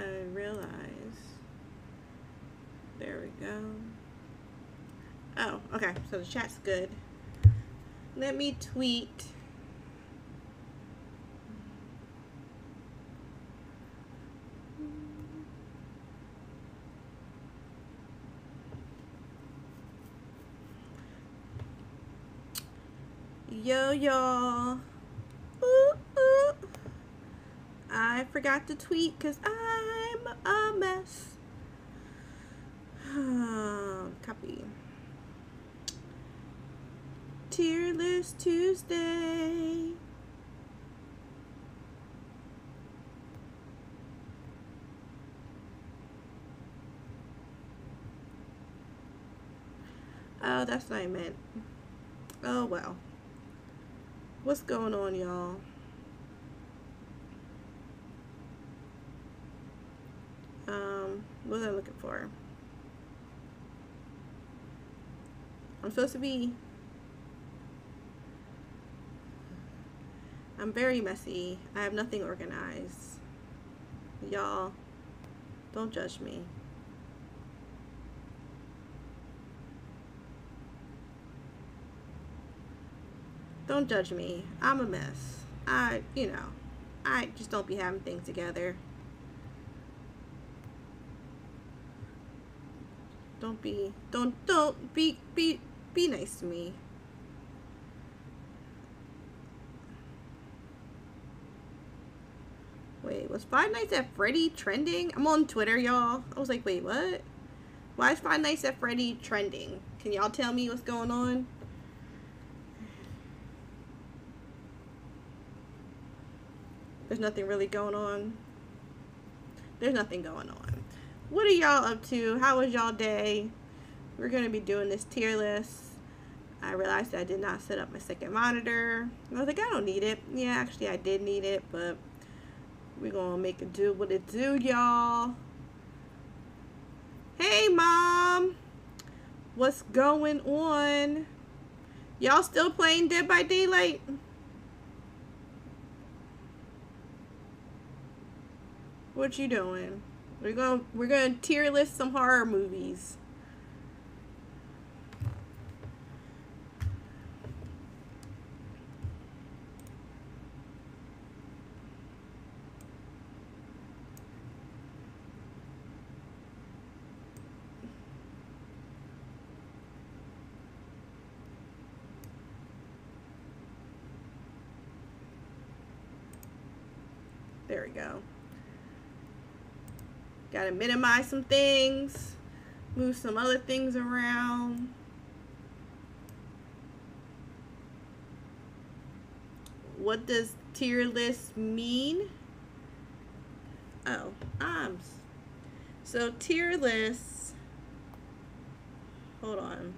I realize. There we go. Oh, okay. So the chat's good. Let me tweet. Yo, y'all. Ooh, ooh. I forgot to tweet because I'm a mess. Copy. Tearless Tuesday. Oh, that's what I meant. Oh, well. What's going on, y'all? What was I looking for? I'm supposed to be... I'm very messy. I have nothing organized. Y'all, don't judge me. Don't judge me. I'm a mess. I just don't be having things together. Don't be nice to me. Wait, was Five Nights at Freddy trending? I'm on Twitter, y'all. I was like, wait, what? Why is Five Nights at Freddy trending? Can y'all tell me what's going on? There's nothing really going on. There's nothing going on. What are y'all up to? How was y'all day? We're going to be doing this tier list. I realized that I did not set up my second monitor. I was like, I don't need it. Yeah, actually I did need it, but we're going to make it do what it do, y'all. Hey, Mom. What's going on? Y'all still playing Dead by Daylight? What you doing? We're gonna tier list some horror movies. There we go. Gotta minimize some things, move some other things around. What does tier list mean? Oh, so tier lists, hold on.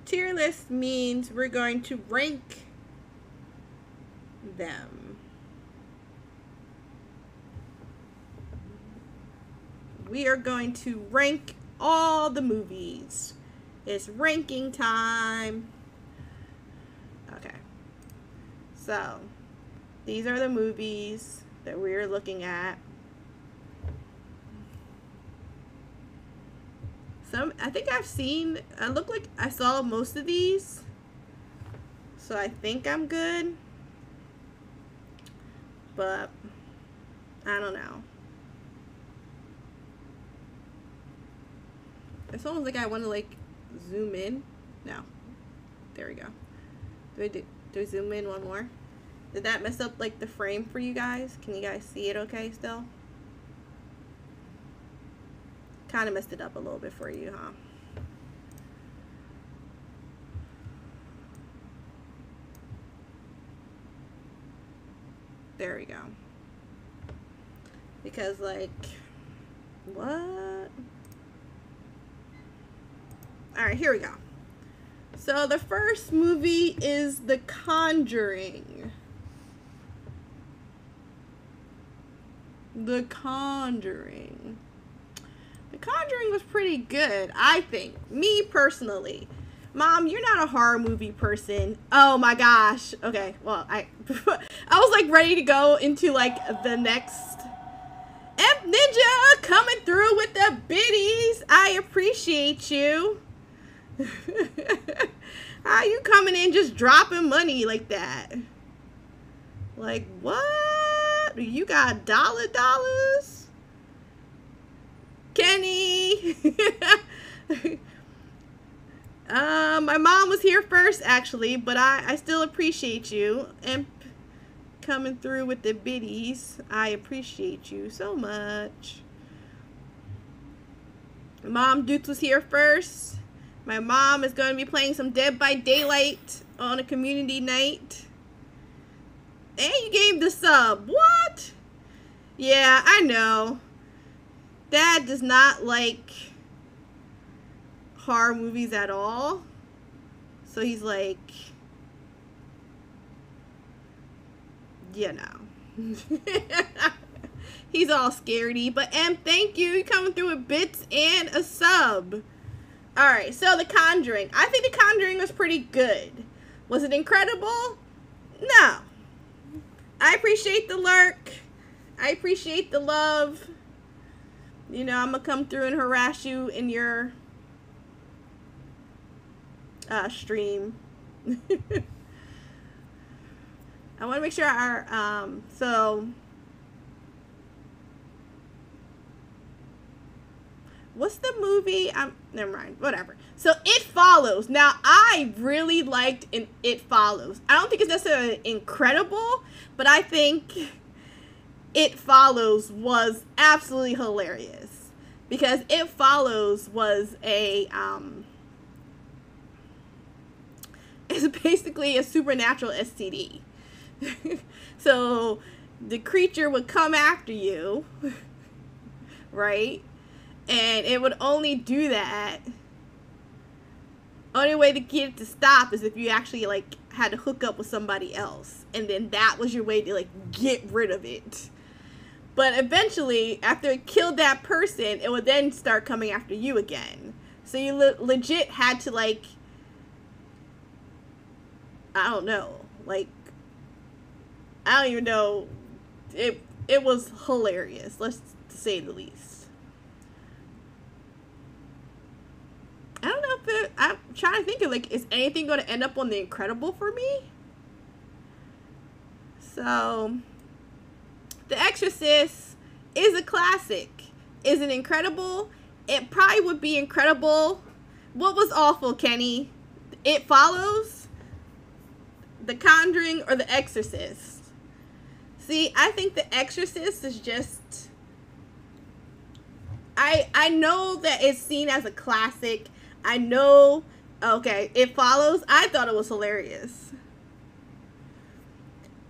Tier list means we're going to rank them. We are going to rank all the movies. It's ranking time. Okay. So, these are the movies that we're looking at. I think I've seen, I look like I saw most of these. So I think I'm good. But I don't know. It's almost like I want to like zoom in. No. There we go. Do I zoom in one more? Did that mess up like the frame for you guys? Can you guys see it okay still? Kind of messed it up a little bit for you, huh? There we go. Because like, what? Alright, here we go. So the first movie is The Conjuring. The Conjuring was pretty good, I think. Me personally. Mom, you're not a horror movie person. Oh my gosh. Okay, well, I was like ready to go into like the next. Imp Ninja coming through with the biddies. I appreciate you. How you coming in just dropping money like that? Like, what? You got dollars? Kenny. My mom was here first, actually, but I still appreciate you. And coming through with the biddies. I appreciate you so much. Mom Dukes was here first. My mom is going to be playing some Dead by Daylight on a community night. And you gave the sub. What? Yeah, I know. Dad does not like horror movies at all. So he's like, you know. He's all scaredy. But thank you. You're coming through with bits and a sub. Alright, so The Conjuring. I think The Conjuring was pretty good. Was it incredible? No. I appreciate the lurk. I appreciate the love. You know, I'm going to come through and harass you in your stream. I want to make sure our, so, what's the movie? Never mind, whatever. So, It Follows. Now, I really liked It Follows. I don't think it's necessarily incredible, but I think It Follows was absolutely hilarious. Because It Follows was a, it's basically a supernatural STD. So the creature would come after you, right? And it would only do that. Only way to get it to stop is if you actually like had to hook up with somebody else, and then that was your way to like get rid of it. But eventually, after it killed that person, it would then start coming after you again. So you legit had to like, I don't know, like, I don't even know. It was hilarious, let's say the least. I don't know if I'm trying to think of, like, is anything going to end up on The Incredible for me? So, The Exorcist is a classic. Is it incredible? It probably would be incredible. What was awful, Kenny? It Follows? The Conjuring or The Exorcist? See, I think The Exorcist is just... I know that it's seen as a classic. I know... Okay, It Follows. I thought it was hilarious.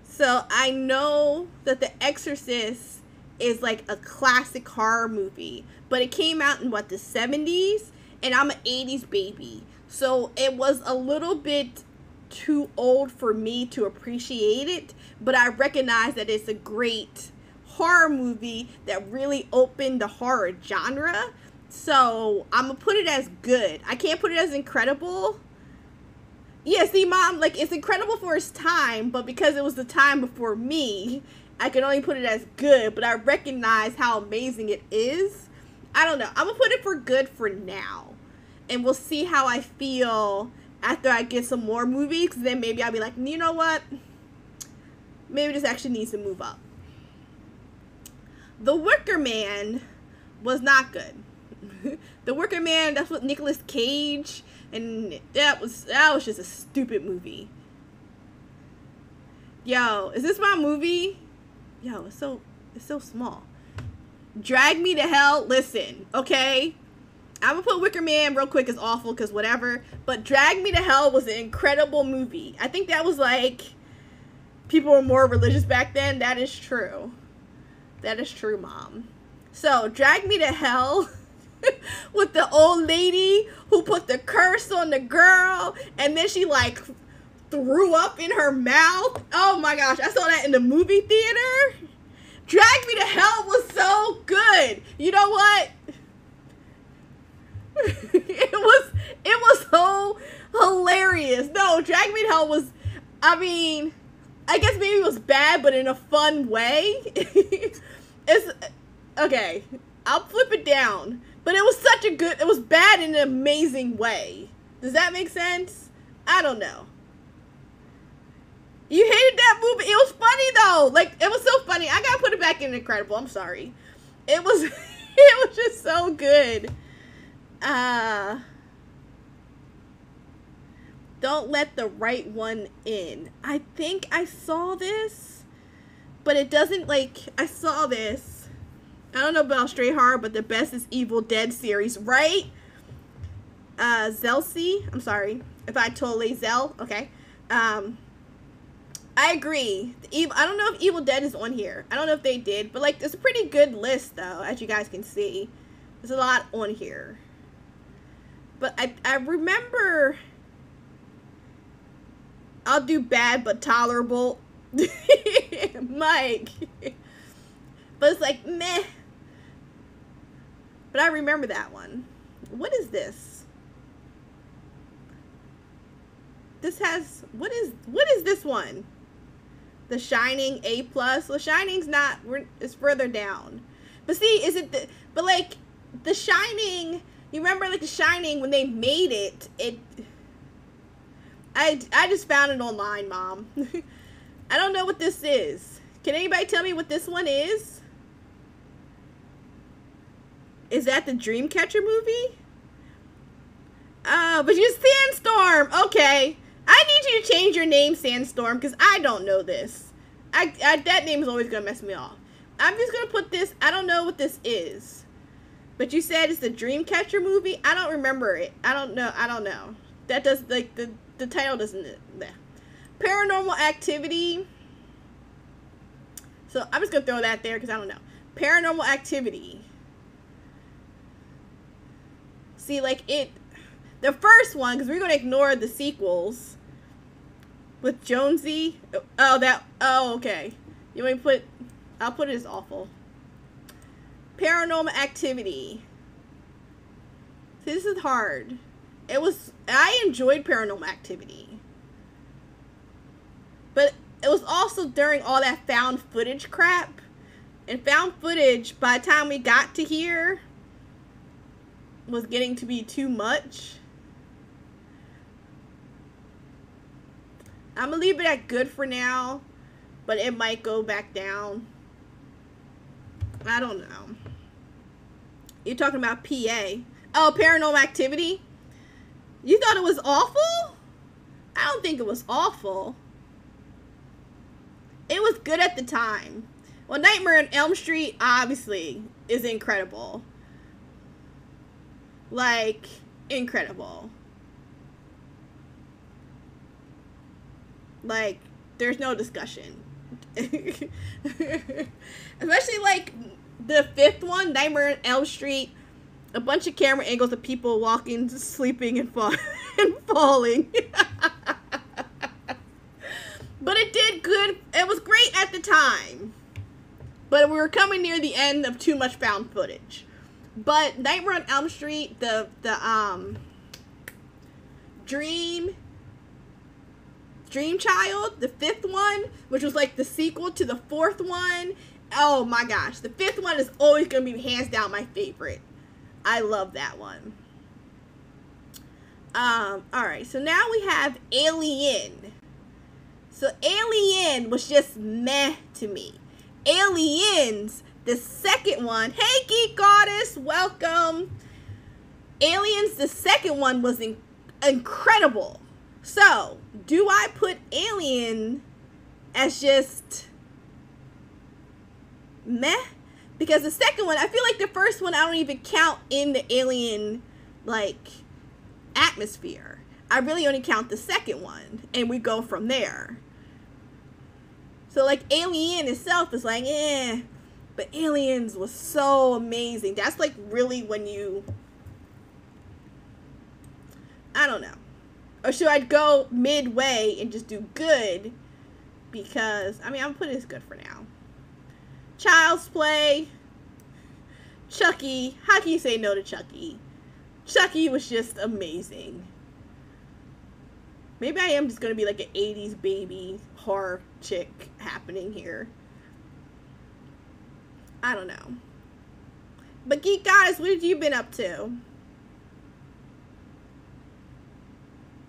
So, I know that The Exorcist is like a classic horror movie. But it came out in, what, the 70s? And I'm an 80s baby. So, it was a little bit too old for me to appreciate it, but I recognize that it's a great horror movie that really opened the horror genre. So I'm gonna put it as good. I can't put it as incredible. Yeah, see, Mom, like, it's incredible for its time, but because it was the time before me, I can only put it as good, but I recognize how amazing it is. I don't know. I'm gonna put it for good for now, and we'll see how I feel after I get some more movies. Then maybe I'll be like, you know what? Maybe this actually needs to move up. The Wicker Man was not good. The Wicker Man, that's with Nicolas Cage, and that was just a stupid movie. Yo, is this my movie? Yo, it's so small. Drag Me to Hell. Listen, okay? I'm gonna put Wicker Man real quick as awful because whatever. But Drag Me to Hell was an incredible movie. I think that was like, people were more religious back then. That is true. That is true, Mom. So, Drag Me to Hell with the old lady who put the curse on the girl. And then she like threw up in her mouth. Oh my gosh. I saw that in the movie theater. Drag Me to Hell was so good. You know what? it was so hilarious. No, Drag Me to Hell was, I mean, I guess maybe it was bad, but in a fun way. It's okay. I'll flip it down. But it was it was bad in an amazing way. Does that make sense? I don't know. You hated that movie? It was funny though. Like, it was so funny. I gotta put it back in Incredible. I'm sorry. It was, it was just so good. Don't let the right one in. I think I saw this, but it doesn't, like, I saw this. I don't know about Straight Horror, but the best is Evil Dead series, right? Zelsi, I'm sorry if I totally Zell, okay. I agree. I don't know if Evil Dead is on here. I don't know if they did, but, like, it's a pretty good list, though, as you guys can see. There's a lot on here. But I remember... I'll do bad, but tolerable. Mike. But it's like, meh. But I remember that one. What is this? This has, what is this one? The Shining A+. The Shining's not, it's further down. But see, is it, but like, The Shining, you remember like The Shining, when they made it, I just found it online, Mom. I don't know what this is. Can anybody tell me what this one is? Is that the Dreamcatcher movie? But you Sandstorm. Okay. I need you to change your name, Sandstorm, because I don't know this. That name is always going to mess me off. I'm just going to put this, I don't know what this is. But you said it's the Dreamcatcher movie? I don't remember it. I don't know. That does, like, the title doesn't, Paranormal Activity. So I'm just going to throw that there because I don't know. Paranormal Activity. See, like, the first one, because we're going to ignore the sequels. With Jonesy. Oh, okay. You want me to put, I'll put it as awful. Paranormal Activity. See, this is hard. I enjoyed Paranormal Activity. But it was also during all that found footage crap. And found footage, by the time we got to here, was getting to be too much. I'm gonna leave it at good for now, but it might go back down. I don't know. You're talking about PA. Oh, Paranormal Activity? You thought it was awful? I don't think it was awful. It was good at the time. Well, Nightmare on Elm Street, obviously, is incredible. Like, incredible. Like, there's no discussion. Especially, like, the fifth one, Nightmare on Elm Street. A bunch of camera angles of people walking, sleeping, and falling. But it did good. It was great at the time. But we were coming near the end of too much found footage. But Nightmare on Elm Street, the Dream Child, the fifth one, which was like the sequel to the fourth one. Oh my gosh, the fifth one is always going to be hands down my favorite. I love that one. Alright, so now we have Alien. So Alien was just meh to me. Aliens, the second one. Hey, Geek Goddess, welcome. Aliens, the second one was incredible. So, do I put Alien as just meh? Because the second one, I feel like the first one I don't even count in the Alien, like, atmosphere. I really only count the second one, and we go from there. So, like, Alien itself is like, eh. But Aliens was so amazing. That's, like, really when you... I don't know. Or should I go midway and just do good? Because, I mean, I'm putting this good for now. Child's Play. Chucky. How can you say no to Chucky? Chucky was just amazing. Maybe I am just gonna be like an 80s baby horror chick happening here. I don't know. But Geek Goddess, what have you been up to?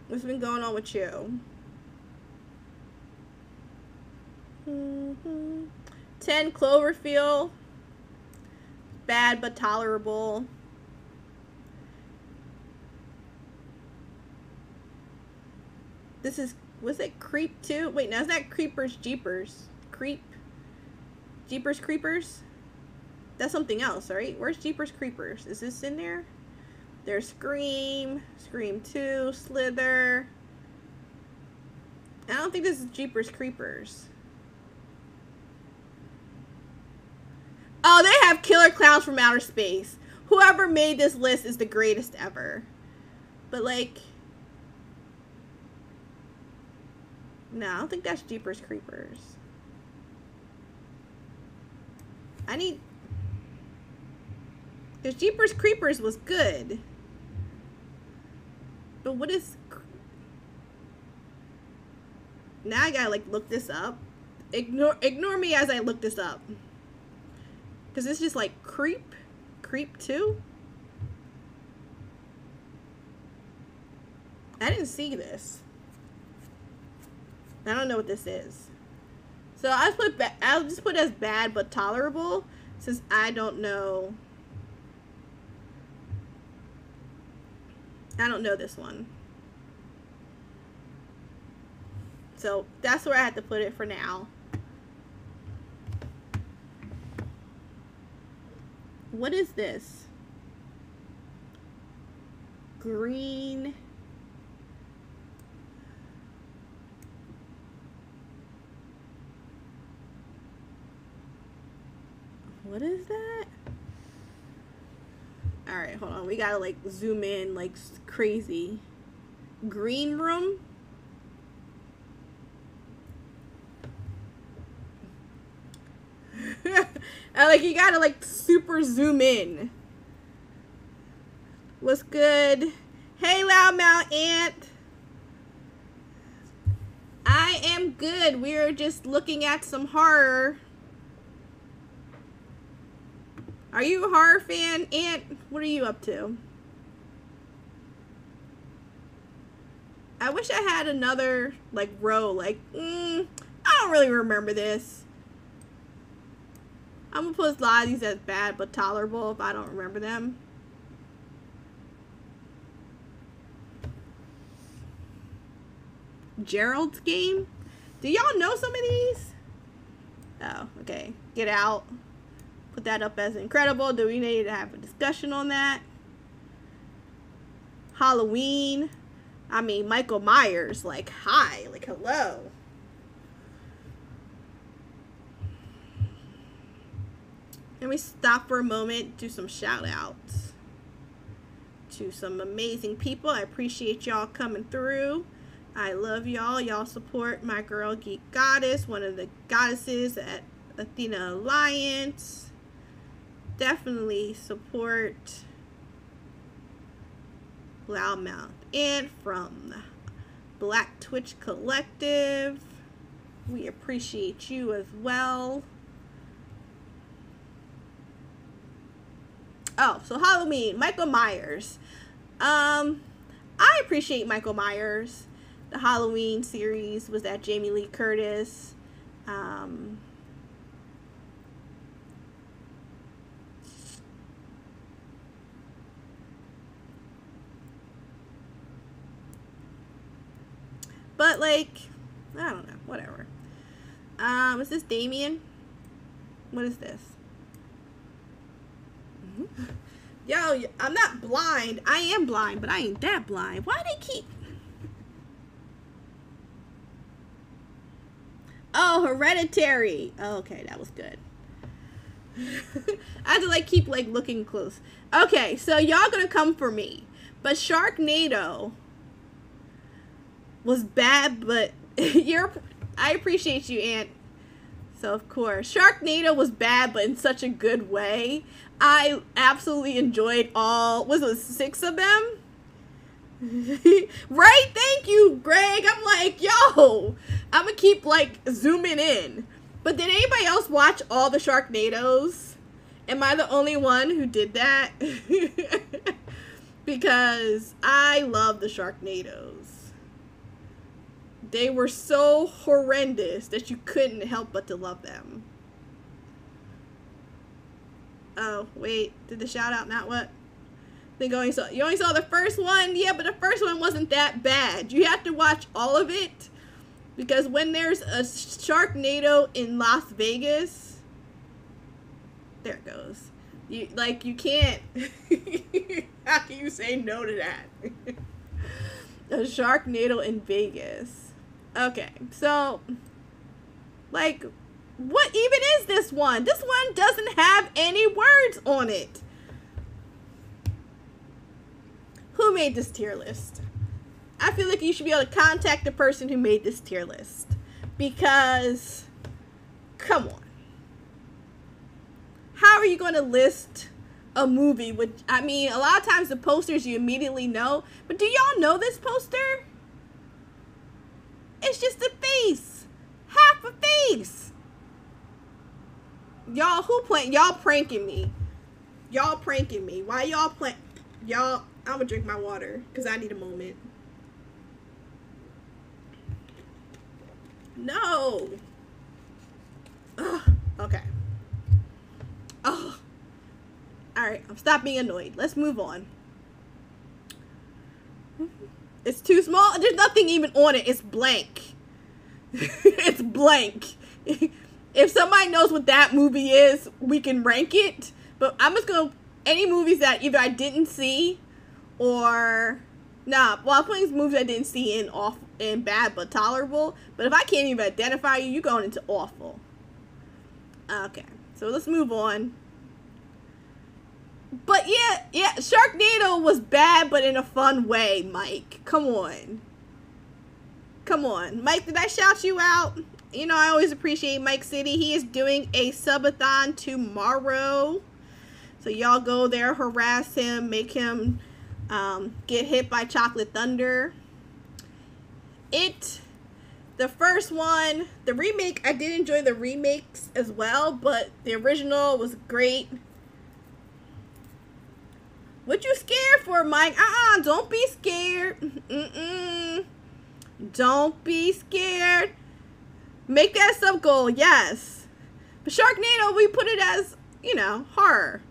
What's been going on with you? 10 Cloverfield. Bad but tolerable. This is, was it Creep 2? Wait, now is that Creepers Jeepers? Creep? Jeepers Creepers? That's something else, right? Where's Jeepers Creepers? Is this in there? There's Scream, Scream 2, Slither. I don't think this is Jeepers Creepers. Oh, they have Killer Clowns from Outer Space. Whoever made this list is the greatest ever. But like, no, I don't think that's Jeepers Creepers. I need, because Jeepers Creepers was good. But what is, now I gotta like look this up. Ignore me as I look this up. Because it's just like Creep 2? I didn't see this. I don't know what this is. So I'll just put as bad but tolerable, since I don't know. I don't know this one. So that's where I have to put it for now. What is this? Green. What is that? All right, hold on. We gotta like zoom in like crazy. Green Room. Like you gotta like super zoom in. What's good? Hey, Loudmouth Ant. I am good. We're just looking at some horror. Are you a horror fan, Ant? What are you up to? I wish I had another like row. Like, I don't really remember this. I'm gonna put a lot of these as bad but tolerable if I don't remember them. Gerald's Game? Do y'all know some of these? Oh, okay. Get Out. Put that up as incredible. Do we need to have a discussion on that? Halloween. I mean, Michael Myers. Like, hi. Like, hello. Let me stop for a moment, do some shout outs to some amazing people. I appreciate y'all coming through. I love y'all. Y'all support my girl Geek Goddess, one of the goddesses at Athena Alliance. Definitely support Loudmouth Ant from Black Twitch Collective. We appreciate you as well. Oh, so Halloween, Michael Myers. I appreciate Michael Myers. The Halloween series was that Jamie Lee Curtis. But like, I don't know, whatever. Is this Damien? What is this? Yo, I'm not blind. I am blind, but I ain't that blind. Why they keep... Oh, Hereditary. Oh, okay, that was good. I have to like keep like looking close. Okay, so y'all gonna come for me. But Sharknado was bad, but I appreciate you, Ant, So, of course, Sharknado was bad, but in such a good way. I absolutely enjoyed was it 6 of them? Right? Thank you, Greg. I'm like, yo, I'm gonna keep, like, zooming in. But did anybody else watch all the Sharknados? Am I the only one who did that? Because I love the Sharknados. They were so horrendous that you couldn't help but to love them. Oh, wait. Did the shout out not what? I think you only saw the first one? Yeah, but the first one wasn't that bad. You have to watch all of it. Because when there's a Sharknado in Las Vegas... There it goes. You can't... How can you say no to that? A Sharknado in Vegas. Okay, so... Like... What even is this one? This one doesn't have any words on it. Who made this tier list? I feel like you should be able to contact the person who made this tier list. Because, come on. How are you going to list a movie with, I mean, a lot of times the posters you immediately know. But do y'all know this poster? It's just a face. Half a face. Y'all, y'all pranking me. Y'all pranking me. Why y'all y'all, I'm gonna drink my water because I need a moment. No. Ugh, okay. Oh. Alright, I'm stop being annoyed. Let's move on. It's too small. There's nothing even on it. It's blank. It's blank. If somebody knows what that movie is, we can rank it. But I'm just going to... Any movies that either I didn't see or... Nah, well, I'm putting movies I didn't see in bad but tolerable. But if I can't even identify you, you're going into awful. Okay, so let's move on. But yeah, Sharknado was bad but in a fun way, Mike. Come on. Come on. Mike, did I shout you out? You know, I always appreciate Mike City. He is doing a subathon tomorrow. So y'all go there, harass him, make him get hit by Chocolate Thunder. The first one, the remake, I did enjoy the remakes as well, but the original was great. What you scared for, Mike? Don't be scared. Don't be scared. Make that a sub goal, yes. But Sharknado, we put it as, you know, horror.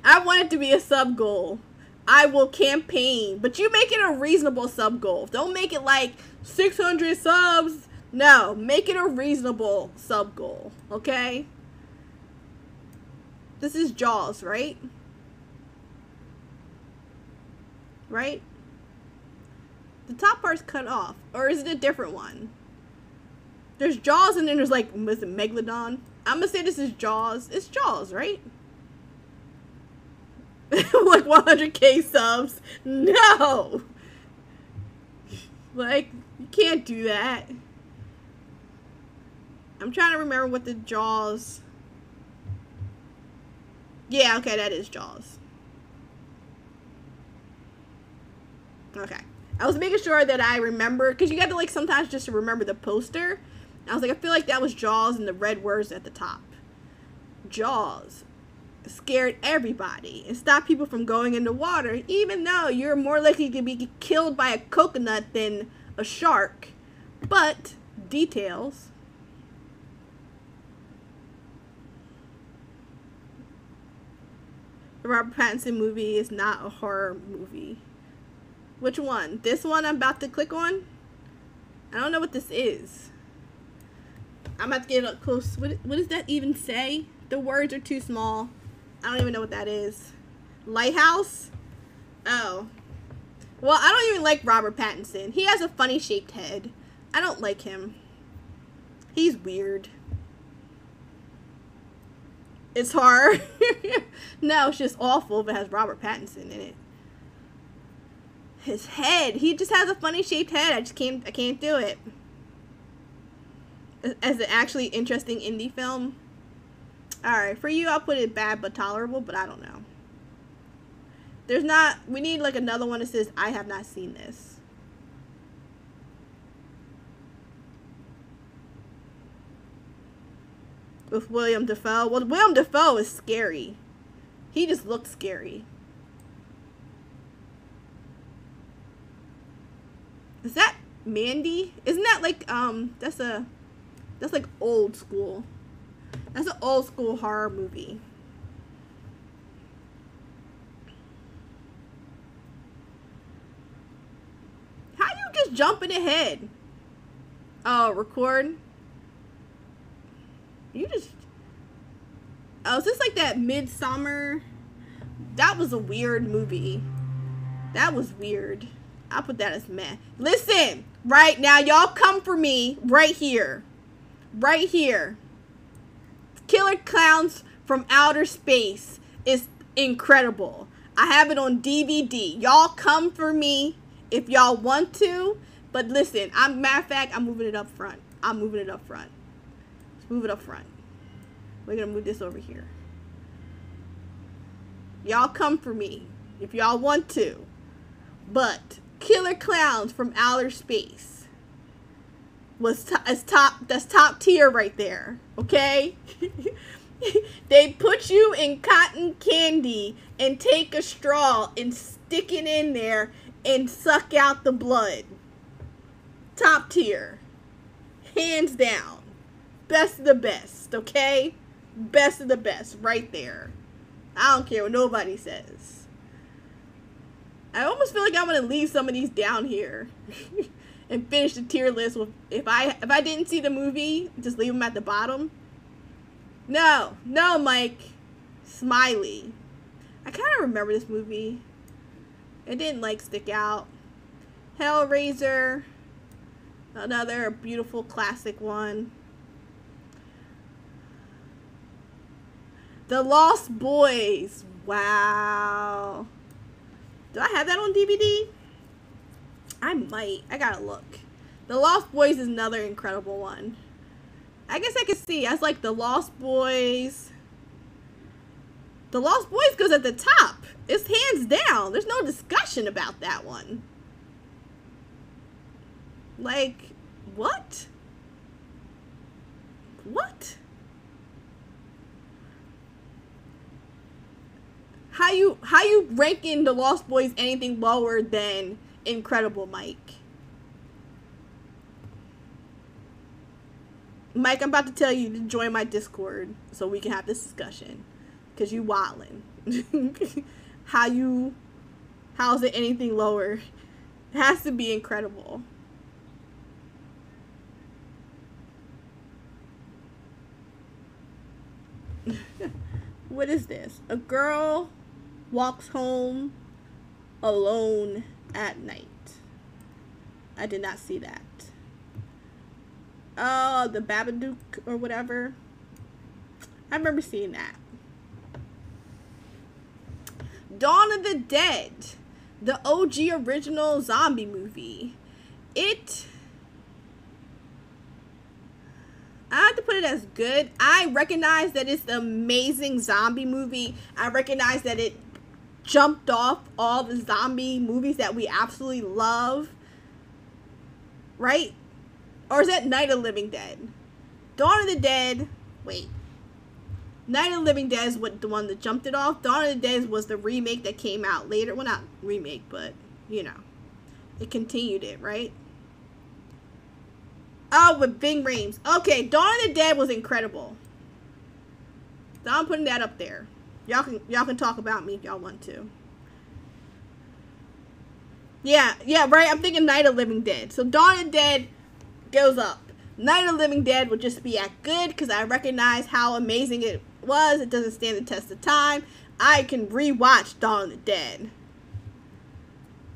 I want it to be a sub goal. I will campaign. But you make it a reasonable sub goal. Don't make it like 600 subs. No, make it a reasonable sub goal, okay? This is Jaws, right? Right? The top part's cut off. Or is it a different one? There's Jaws and then there's like, was it Megalodon? I'm gonna say this is Jaws. It's Jaws, right? Like 100k subs. No! Like, you can't do that. I'm trying to remember what the Jaws... Yeah, okay, that is Jaws. Okay. I was making sure that I remember, because you got to, like, sometimes just to remember the poster. I was like, I feel like that was Jaws and the red words at the top. Jaws scared everybody and stopped people from going in the water, even though you're more likely to be killed by a coconut than a shark. But, details. The Robert Pattinson movie is not a horror movie. Which one? This one I'm about to click on? I don't know what this is. I'm about to get up close. What does that even say? The words are too small. I don't even know what that is. Lighthouse? Oh. Well, I don't even like Robert Pattinson. He has a funny shaped head. I don't like him. He's weird. It's horror. No, it's just awful if it has Robert Pattinson in it. His head. He just has a funny shaped head. I can't do it. as an actually interesting indie film. Alright, for you, I'll put it bad but tolerable, but I don't know. There's not, we need like another one that says, I have not seen this. With William Dafoe. Well, William Dafoe is scary. He just looks scary. Is that Mandy? Isn't that like, that's like old school. That's an old school horror movie. How you just jumping ahead? Oh, record? You just... Oh, is this like that Midsummer? That was a weird movie. That was weird. I'll put that as meh. Listen, right now, y'all come for me right here. Right here. Killer Clowns from Outer Space is incredible. I have it on DVD. Y'all come for me if y'all want to. But listen, matter of fact, I'm moving it up front. I'm moving it up front. Let's move it up front. We're going to move this over here. Y'all come for me if y'all want to. But Killer Clowns from Outer Space that's top tier right there. Okay? They put you in cotton candy and take a straw and stick it in there and suck out the blood. Top tier. Hands down. Best of the best, okay? Best of the best right there. I don't care what nobody says. I almost feel like I'm going to leave some of these down here and finish the tier list with, if I didn't see the movie, just leave them at the bottom. No, Mike. Smiley. I kind of remember this movie. It didn't like stick out. Hellraiser. Another beautiful classic one. The Lost Boys. Wow. Do I have that on DVD? I might. I gotta look. The Lost Boys is another incredible one. I guess I can see. I was like, The Lost Boys. The Lost Boys goes at the top. It's hands down. There's no discussion about that one. Like, what? What? How you ranking The Lost Boys anything lower than Incredible, Mike? Mike, I'm about to tell you to join my Discord so we can have this discussion. Because you wildin'. How's it anything lower? It has to be Incredible. What is this? A girl walks home alone at night. I did not see that. Oh, the Babadook or whatever. I remember seeing that. Dawn of the Dead. The OG original zombie movie. I have to put it as good. I recognize that it's an amazing zombie movie. I recognize that it jumped off all the zombie movies that we absolutely love. Right? Or is that Night of the Living Dead? Dawn of the Dead. Wait. Night of the Living Dead is the one that jumped it off. Dawn of the Dead was the remake that came out later. Well, not remake, but, you know. It continued it, right? Oh, with Ving Rhames. Okay, Dawn of the Dead was incredible. So I'm putting that up there. Y'all can talk about me if y'all want to. Yeah, right. I'm thinking Night of the Living Dead. So Dawn of the Dead goes up. Night of the Living Dead would just be at good because I recognize how amazing it was. It doesn't stand the test of time. I can rewatch Dawn of the Dead.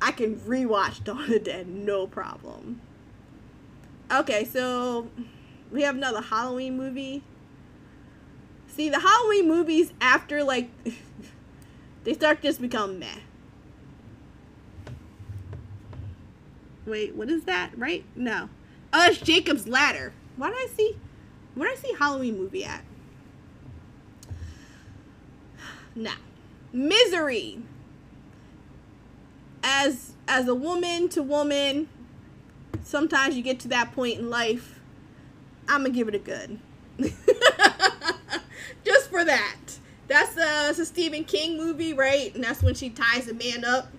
I can rewatch Dawn of the Dead, no problem. Okay, so we have another Halloween movie. See, the Halloween movies after, like, they start to just become meh. Wait, what is that? Right? No. Oh, it's Jacob's Ladder. Where did I see Halloween movie at? Now, Misery. As a woman to woman, sometimes you get to that point in life. I'm gonna give it a good. Just for that. That's a Stephen King movie, right? And that's when she ties a man up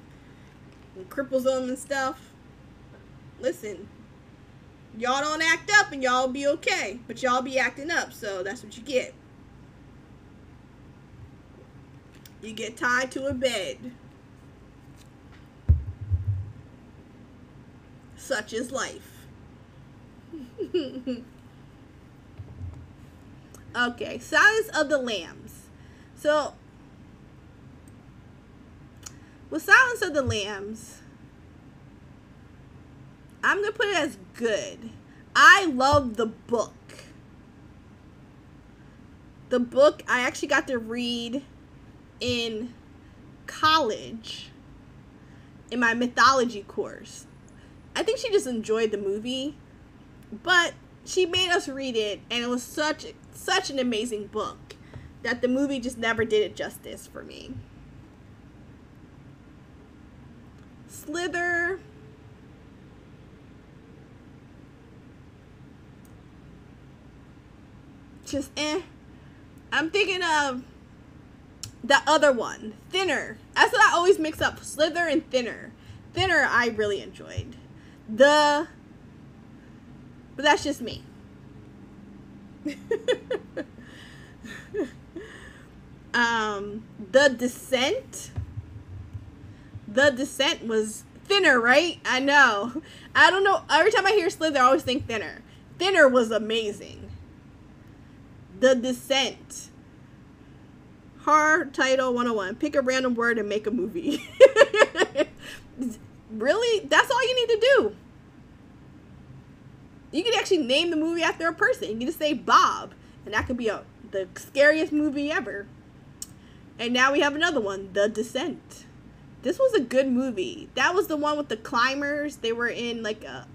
and cripples him and stuff. Listen, y'all don't act up and y'all be okay, but y'all be acting up, so that's what you get. You get tied to a bed. Such is life. Okay, Silence of the Lambs. So, with Silence of the Lambs, I'm going to put it as good. I love the book. The book I actually got to read in college in my mythology course. I think she just enjoyed the movie, but she made us read it, and it was such an amazing book that the movie just never did it justice for me. Slither. Just I'm thinking of the other one, Thinner. That's what I always mix up, Slither and Thinner. Thinner I really enjoyed. But that's just me. The Descent. The Descent was Thinner, right? I know. I don't know. Every time I hear Slither, I always think Thinner. Thinner was amazing. The Descent. Horror title 101. Pick a random word and make a movie. Really? That's all you need to do. You can actually name the movie after a person. You can just say Bob, and that could be the scariest movie ever. And now we have another one, The Descent. This was a good movie. That was the one with the climbers. They were in like an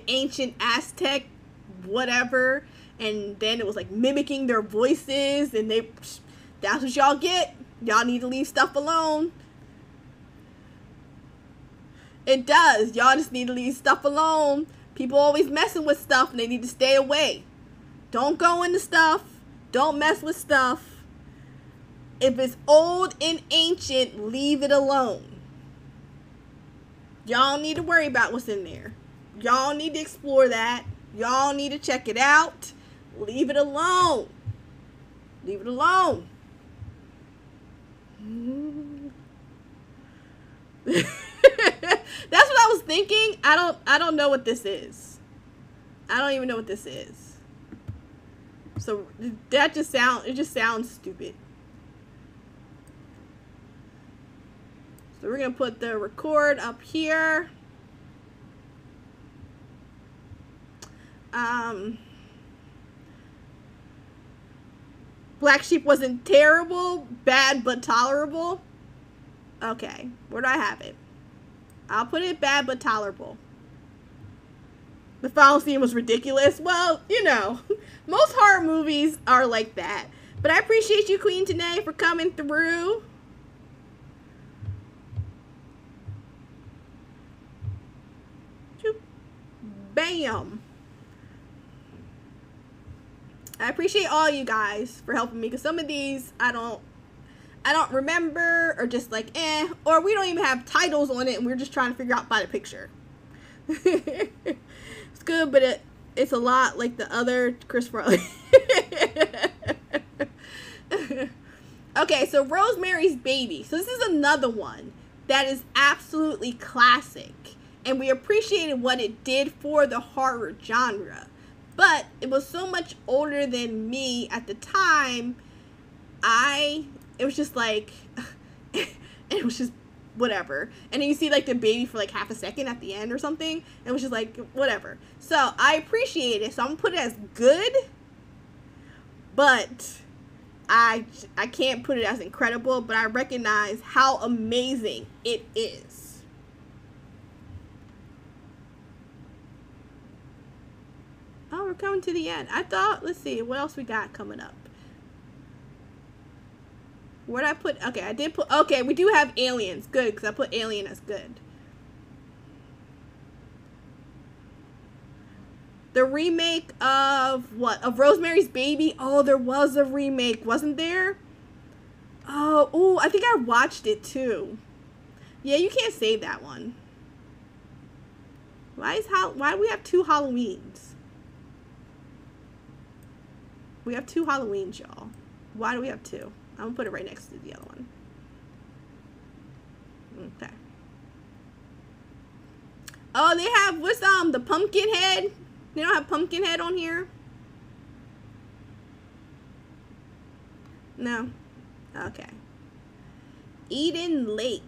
ancient Aztec whatever, and then it was like mimicking their voices, and that's what y'all get. Y'all need to leave stuff alone. It does. Y'all just need to leave stuff alone. People always messing with stuff, and they need to stay away. Don't go into stuff. Don't mess with stuff. If it's old and ancient, leave it alone. Y'all need to worry about what's in there. Y'all need to explore that. Y'all need to check it out. Leave it alone. Leave it alone. That's what I was thinking. I don't know what this is. I don't even know what this is. So it just sounds stupid. So we're going to put the record up here. Black Sheep wasn't terrible, bad but tolerable. Okay, where do I have it? I'll put it bad but tolerable. The final scene was ridiculous. Well, you know, most horror movies are like that. But I appreciate you, Queen Tanae, for coming through. Bam. I appreciate all you guys for helping me, because some of these I don't remember, or just like or we don't even have titles on it and we're just trying to figure out by the picture. It's good, but it's a lot like the other Chris Farley. Okay, so Rosemary's Baby. So this is another one that is absolutely classic, and we appreciated what it did for the horror genre. But it was so much older than me at the time. It was just like, it was just whatever. And then you see like the baby for like half a second at the end or something. It was just like, whatever. So I appreciate it. So I'm going to put it as good. But I can't put it as incredible. But I recognize how amazing it is. Oh, we're coming to the end. I thought, let's see, what else we got coming up? Where'd I put, okay, I did put, okay, we do have aliens. Good, because I put alien as good. The remake of what? Of Rosemary's Baby? Oh, there was a remake, wasn't there? Oh, ooh, I think I watched it too. Yeah, you can't save that one. Why do we have 2 Halloweens? We have 2 Halloweens, y'all. Why do we have 2? I'm gonna put it right next to the other one. Okay. Oh, they have, what's the pumpkin head? They don't have pumpkin head on here? No. Okay. Eden Lake.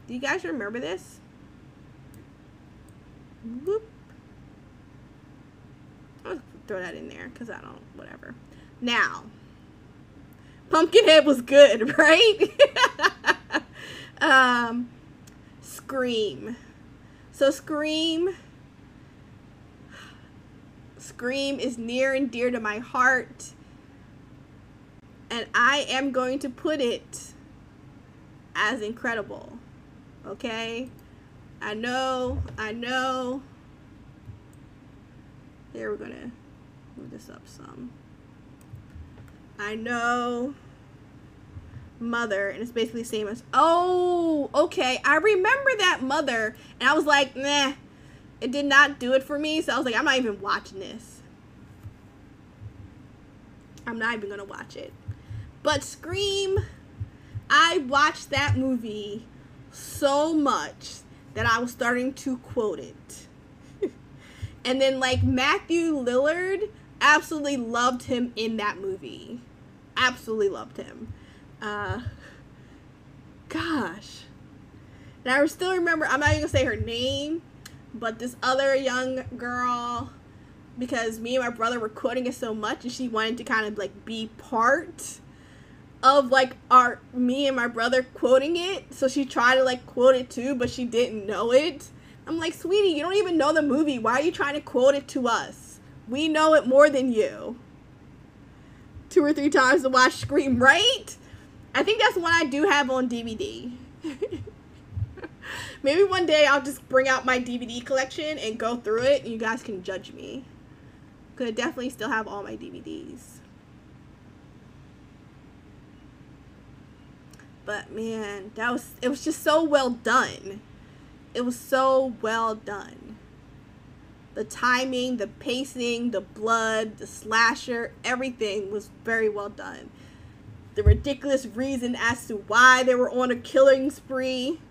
Do you guys remember this? Whoop. I'll throw that in there because I don't, whatever. Now, Pumpkinhead was good, right? Scream. So Scream is near and dear to my heart. And I am going to put it as incredible. Okay? I know. Here, we're gonna move this up some. I know. Mother, and it's basically the same as, oh, okay, I remember that Mother, and I was like, nah, it did not do it for me, so I was like, I'm not even watching this. I'm not even gonna watch it. But Scream, I watched that movie so much that I was starting to quote it. And then, like, Matthew Lillard, absolutely loved him in that movie. Absolutely loved him. Gosh. And I still remember, I'm not even gonna say her name, but this other young girl, because me and my brother were quoting it so much, and she wanted to kind of, like, be part of, like, me and my brother quoting it, so she tried to, like, quote it too, but she didn't know it. I'm like, sweetie, you don't even know the movie. Why are you trying to quote it to us? We know it more than you. 2 or 3 times to watch Scream, right? I think that's one I do have on DVD. Maybe one day I'll just bring out my DVD collection and go through it, and you guys can judge me. Because I definitely still have all my DVDs. But man, it was just so well done. It was so well done. The timing, the pacing, the blood, the slasher, everything was very well done. The ridiculous reason as to why they were on a killing spree.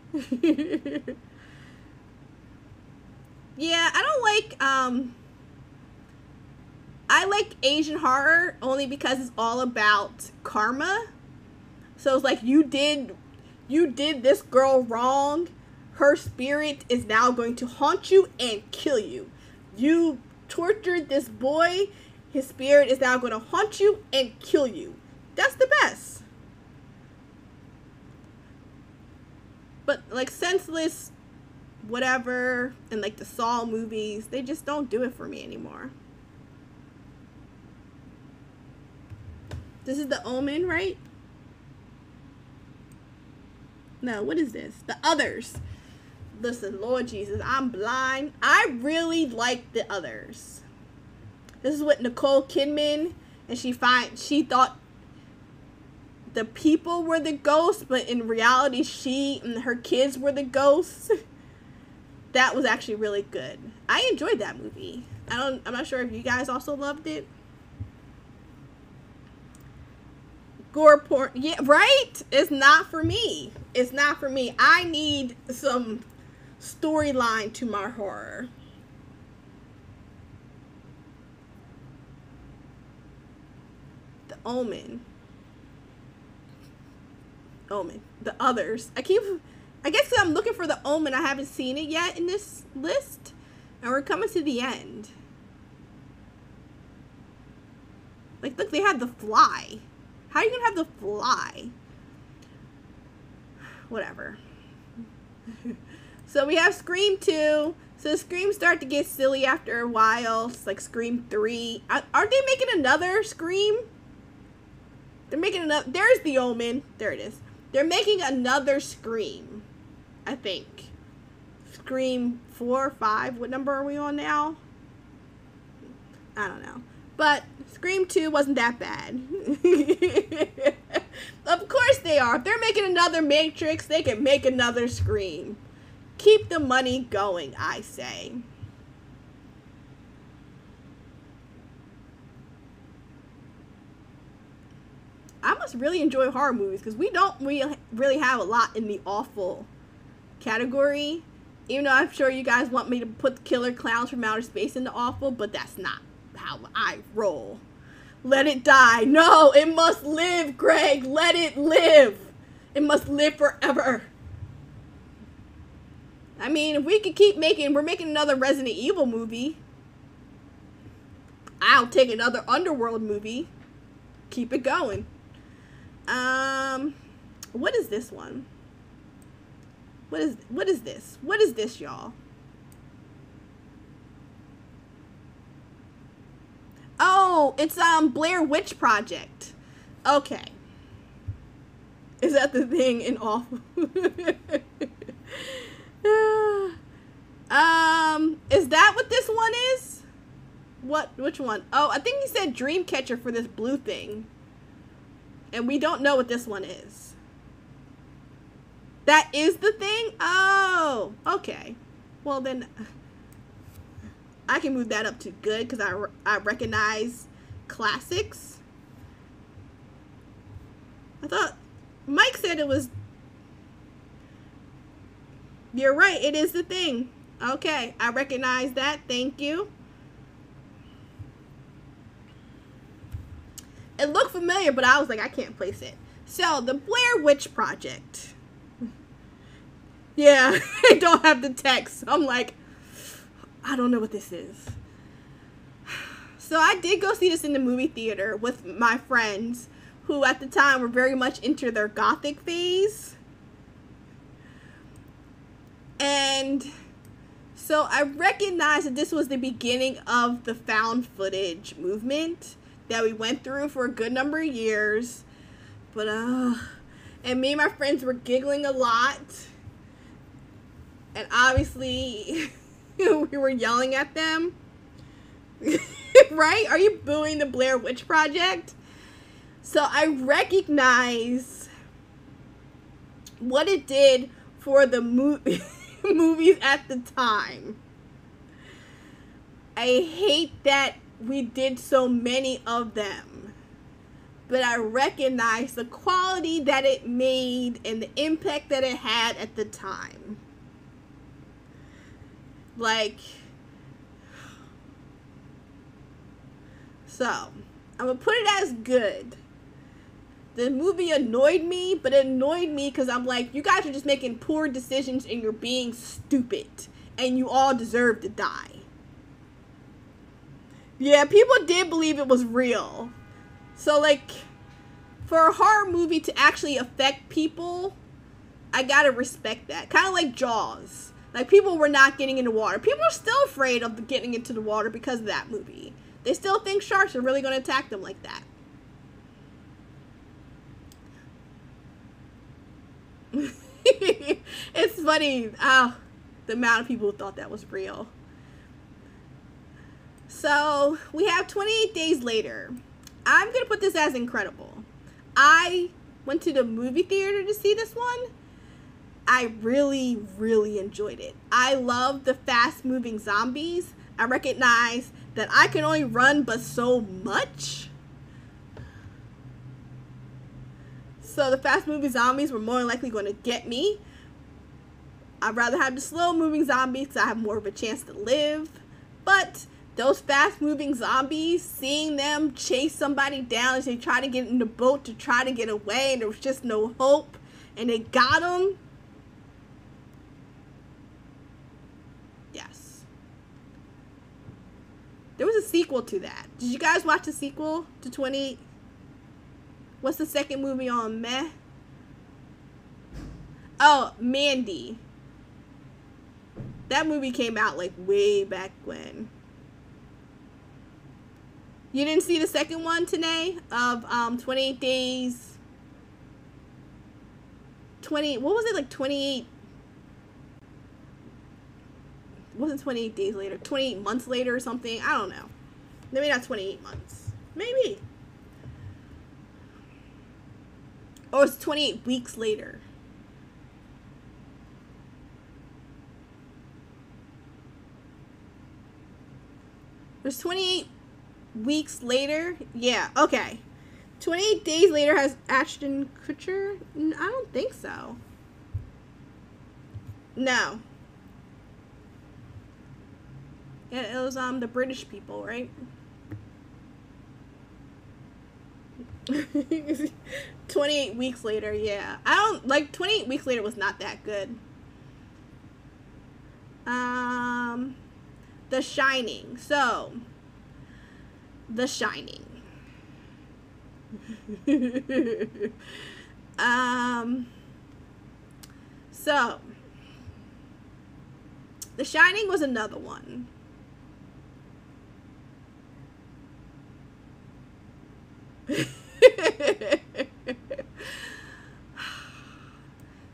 Yeah, I like Asian horror only because it's all about karma. So it's like, you did this girl wrong. Her spirit is now going to haunt you and kill you. You tortured this boy. His spirit is now going to haunt you and kill you. That's the best. But like senseless whatever and like the Saw movies, they just don't do it for me anymore. This is the Omen, right? No, what is this? The Others. Listen, Lord Jesus, I'm blind. I really like The Others. This is with Nicole Kidman, and she thought the people were the ghosts, but in reality, she and her kids were the ghosts. That was actually really good. I enjoyed that movie. I'm not sure if you guys also loved it. Gore porn, yeah, right? It's not for me. It's not for me. I need some storyline to my horror. The Omen. The Others. I guess I'm looking for the Omen. I haven't seen it yet in this list. And we're coming to the end. Like, look, they have The Fly. How are you gonna have The Fly? Whatever. So we have Scream 2. So Scream start to get silly after a while. It's like Scream 3. Aren't they making another Scream? They're making another. There's the Omen. There it is. They're making another Scream, I think. Scream 4 or 5. What number are we on now? I don't know. But Scream 2 wasn't that bad. Of course they are. If they're making another Matrix, they can make another Scream. Keep the money going, I say. I must really enjoy horror movies because we don't really have a lot in the awful category. Even though I'm sure you guys want me to put Killer Clowns from Outer Space into awful, but that's not how I roll. Let it die. No, it must live, Greg. Let it live. It must live forever. I mean, if we could keep we're making another Resident Evil movie. I'll take another Underworld movie. Keep it going. What is this one? What is this? What is this, y'all? Oh, it's Blair Witch Project. Okay. Is that the thing in awful? Is that what this one is? Which one? Oh, I think he said Dreamcatcher for this blue thing. And we don't know what this one is. That is the thing? Oh, okay. Well, then I can move that up to good because I recognize classics. I thought Mike said it was. You're right. It is the thing. Okay. I recognize that. Thank you. It looked familiar, but I was like, I can't place it. So, the Blair Witch Project. Yeah, I don't have the text. I'm like, I don't know what this is. So, I did go see this in the movie theater with my friends who at the time were very much into their gothic phase. And so I recognized that this was the beginning of the found footage movement that we went through for a good number of years. But, and me and my friends were giggling a lot. And obviously, we were yelling at them. Right? Are you booing the Blair Witch Project? So I recognize what it did for the movies at the time. I hate that we did so many of them, but I recognize the quality that it made and the impact that it had at the time. Like, so I'm gonna put it as good. The movie annoyed me, but it annoyed me because I'm like, you guys are just making poor decisions and you're being stupid and you all deserve to die. Yeah, people did believe it was real. So, like, for a horror movie to actually affect people, I gotta respect that. Kind of like Jaws. Like, people were not getting into water. People are still afraid of getting into the water because of that movie. They still think sharks are really going to attack them like that. It's funny. The amount of people who thought that was real. So, we have 28 days later. I'm going to put this as incredible. I went to the movie theater to see this one. I really, really enjoyed it. I love the fast-moving zombies. I recognize that I can only run but so much. So the fast-moving zombies were more likely going to get me. I'd rather have the slow-moving zombies because I have more of a chance to live. But those fast-moving zombies, seeing them chase somebody down as they try to get in the boat to try to get away, and there was just no hope, and they got them. Yes. There was a sequel to that. Did you guys watch the sequel to 28? What's the second movie on? Meh? Oh, Mandy. That movie came out like way back when. You didn't see the second one today of 28 days. 20, what was it, like 28? Wasn't 28 days later, 28 months later or something? I don't know. Maybe not 28 months. Maybe. Or it's 28 weeks later. There's 28 weeks later? Yeah, okay. 28 days later has Ashton Kutcher? I don't think so. No. Yeah, it was the British people, right? 28 weeks later, yeah. I don't, like, 28 weeks later was not that good. The Shining. So, The Shining. So, The Shining was another one.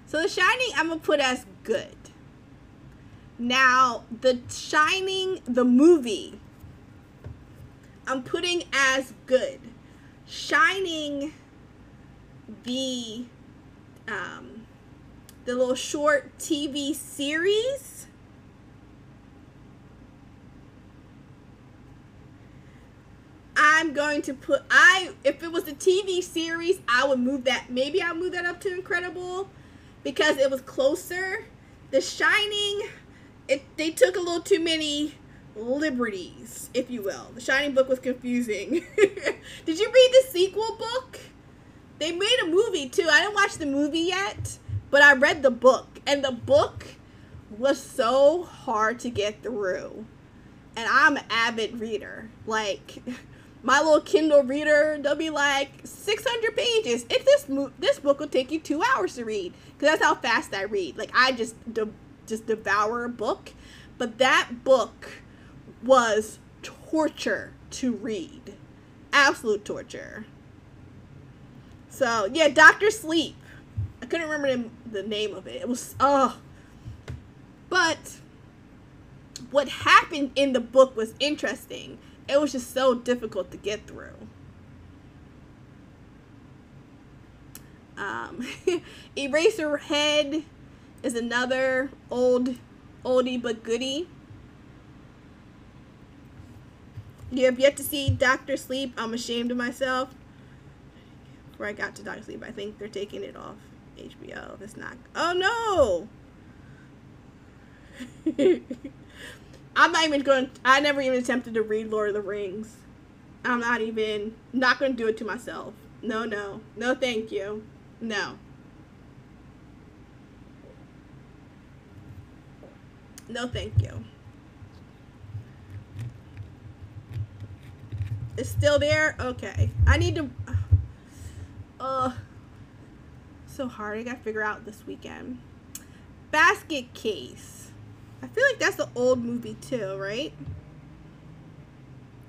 So The Shining I'm gonna put as good. Now The Shining the movie I'm putting as good. Shining the little short TV series, I'm going to put, if it was a TV series, I would move that, maybe I'll move that up to Incredible because it was closer. The Shining, they took a little too many liberties, if you will. The Shining book was confusing. Did you read the sequel book? They made a movie too. I didn't watch the movie yet, but I read the book, and the book was so hard to get through. And I'm an avid reader. Like, my little Kindle reader, they'll be like 600 pages. This book will take you 2 hours to read, because that's how fast I read. Like, I just devour a book. But that book was torture to read. Absolute torture. So, yeah, Dr. Sleep. I couldn't remember the name of it. It was, But what happened in the book was interesting. It was just so difficult to get through. Eraserhead is another oldie but goodie. You have yet to see Dr. Sleep. I'm ashamed of myself. Before I got to Dr. Sleep, I think they're taking it off HBO. That's not. Oh no! I'm not even going. I never even attempted to read Lord of the Rings. I'm not going to do it to myself. No, thank you. No, thank you. It's still there? Okay. I need to... so hard. I gotta figure out this weekend. Basket Case. I feel like that's the old movie too, right?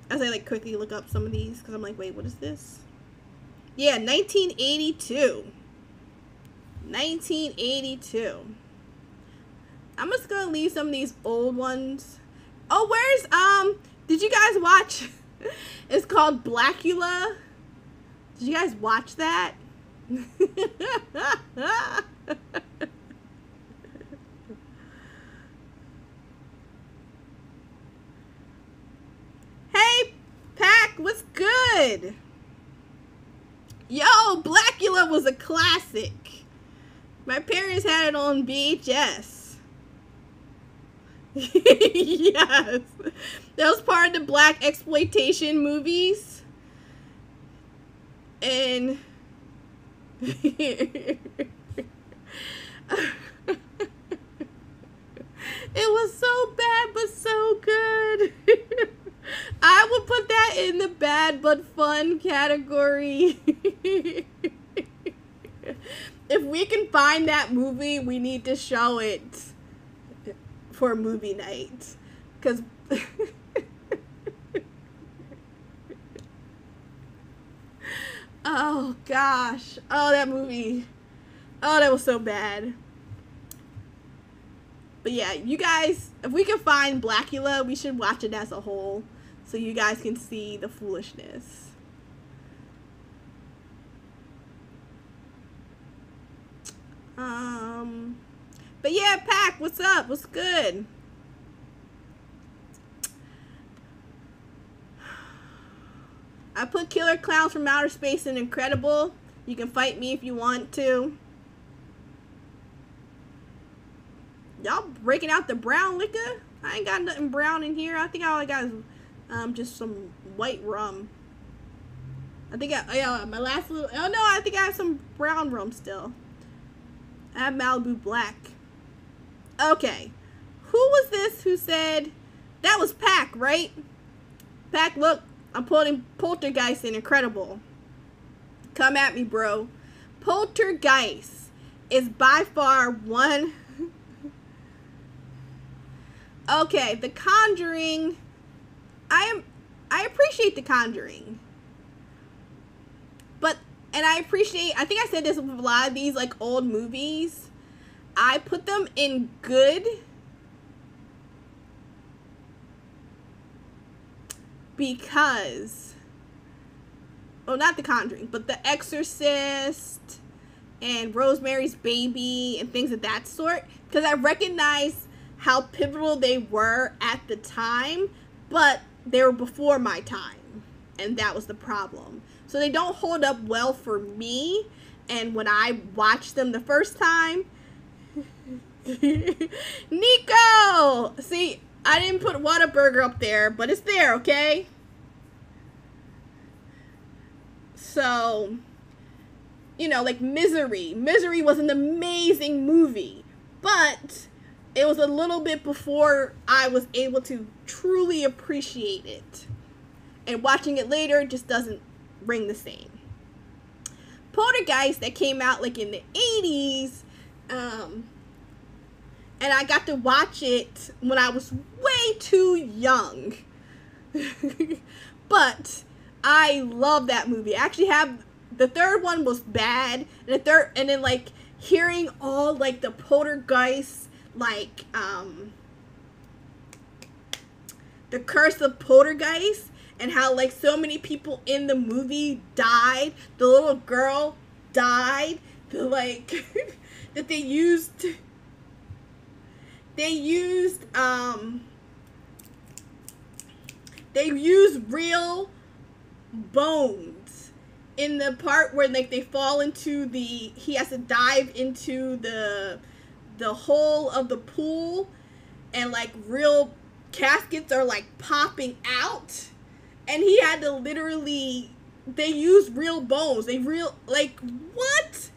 As I like quickly look up some of these, because I'm like, wait, what is this? Yeah, 1982. 1982. I'm just gonna leave some of these old ones. Oh, where's, did you guys watch... It's called Blacula. Did you guys watch that? Hey, Pack, what's good? Yo, Blacula was a classic. My parents had it on VHS. Yes, that was part of the black exploitation movies, and it was so bad but so good. I would put that in the bad but fun category. If we can find that movie, we need to show it for movie night. Because... oh, gosh. Oh, that movie. Oh, that was so bad. But yeah, you guys, if we can find Blacula, we should watch it as a whole. So you guys can see the foolishness. But yeah, Pac, what's up? What's good? I put Killer Clowns from Outer Space in Incredible. You can fight me if you want to. Y'all breaking out the brown liquor? I ain't got nothing brown in here. I think all I got is just some white rum. I think my last little... oh no, I think I have some brown rum still. I have Malibu Black. Okay. Who was this who said... that was Pac, right? Pac, look. I'm putting Poltergeist in Incredible. Come at me, bro. Poltergeist is by far one... okay, The Conjuring... I appreciate The Conjuring. But... and I appreciate... I think I said this with a lot of these, like, old movies. I put them in good... because... well, not The Conjuring, but The Exorcist and Rosemary's Baby and things of that sort. Because I recognize how pivotal they were at the time, but they were before my time. And that was the problem. So they don't hold up well for me. And when I watched them the first time... Nico! See, I didn't put Whataburger up there, but it's there, okay? So, you know, like Misery. Misery was an amazing movie, but it was a little bit before I was able to truly appreciate it. And watching it later just doesn't ring the same. Poltergeist that came out like in the 80s, and I got to watch it when I was way too young. But I love that movie. I actually have, the third one was bad, and then like hearing all like the poltergeist, like the curse of poltergeist, and how like so many people in the movie died. The little girl died. The like that they used real bones in the part where like they fall into he has to dive into the hole of the pool, and like real caskets are like popping out, and he had to literally, they used real bones. Like, what?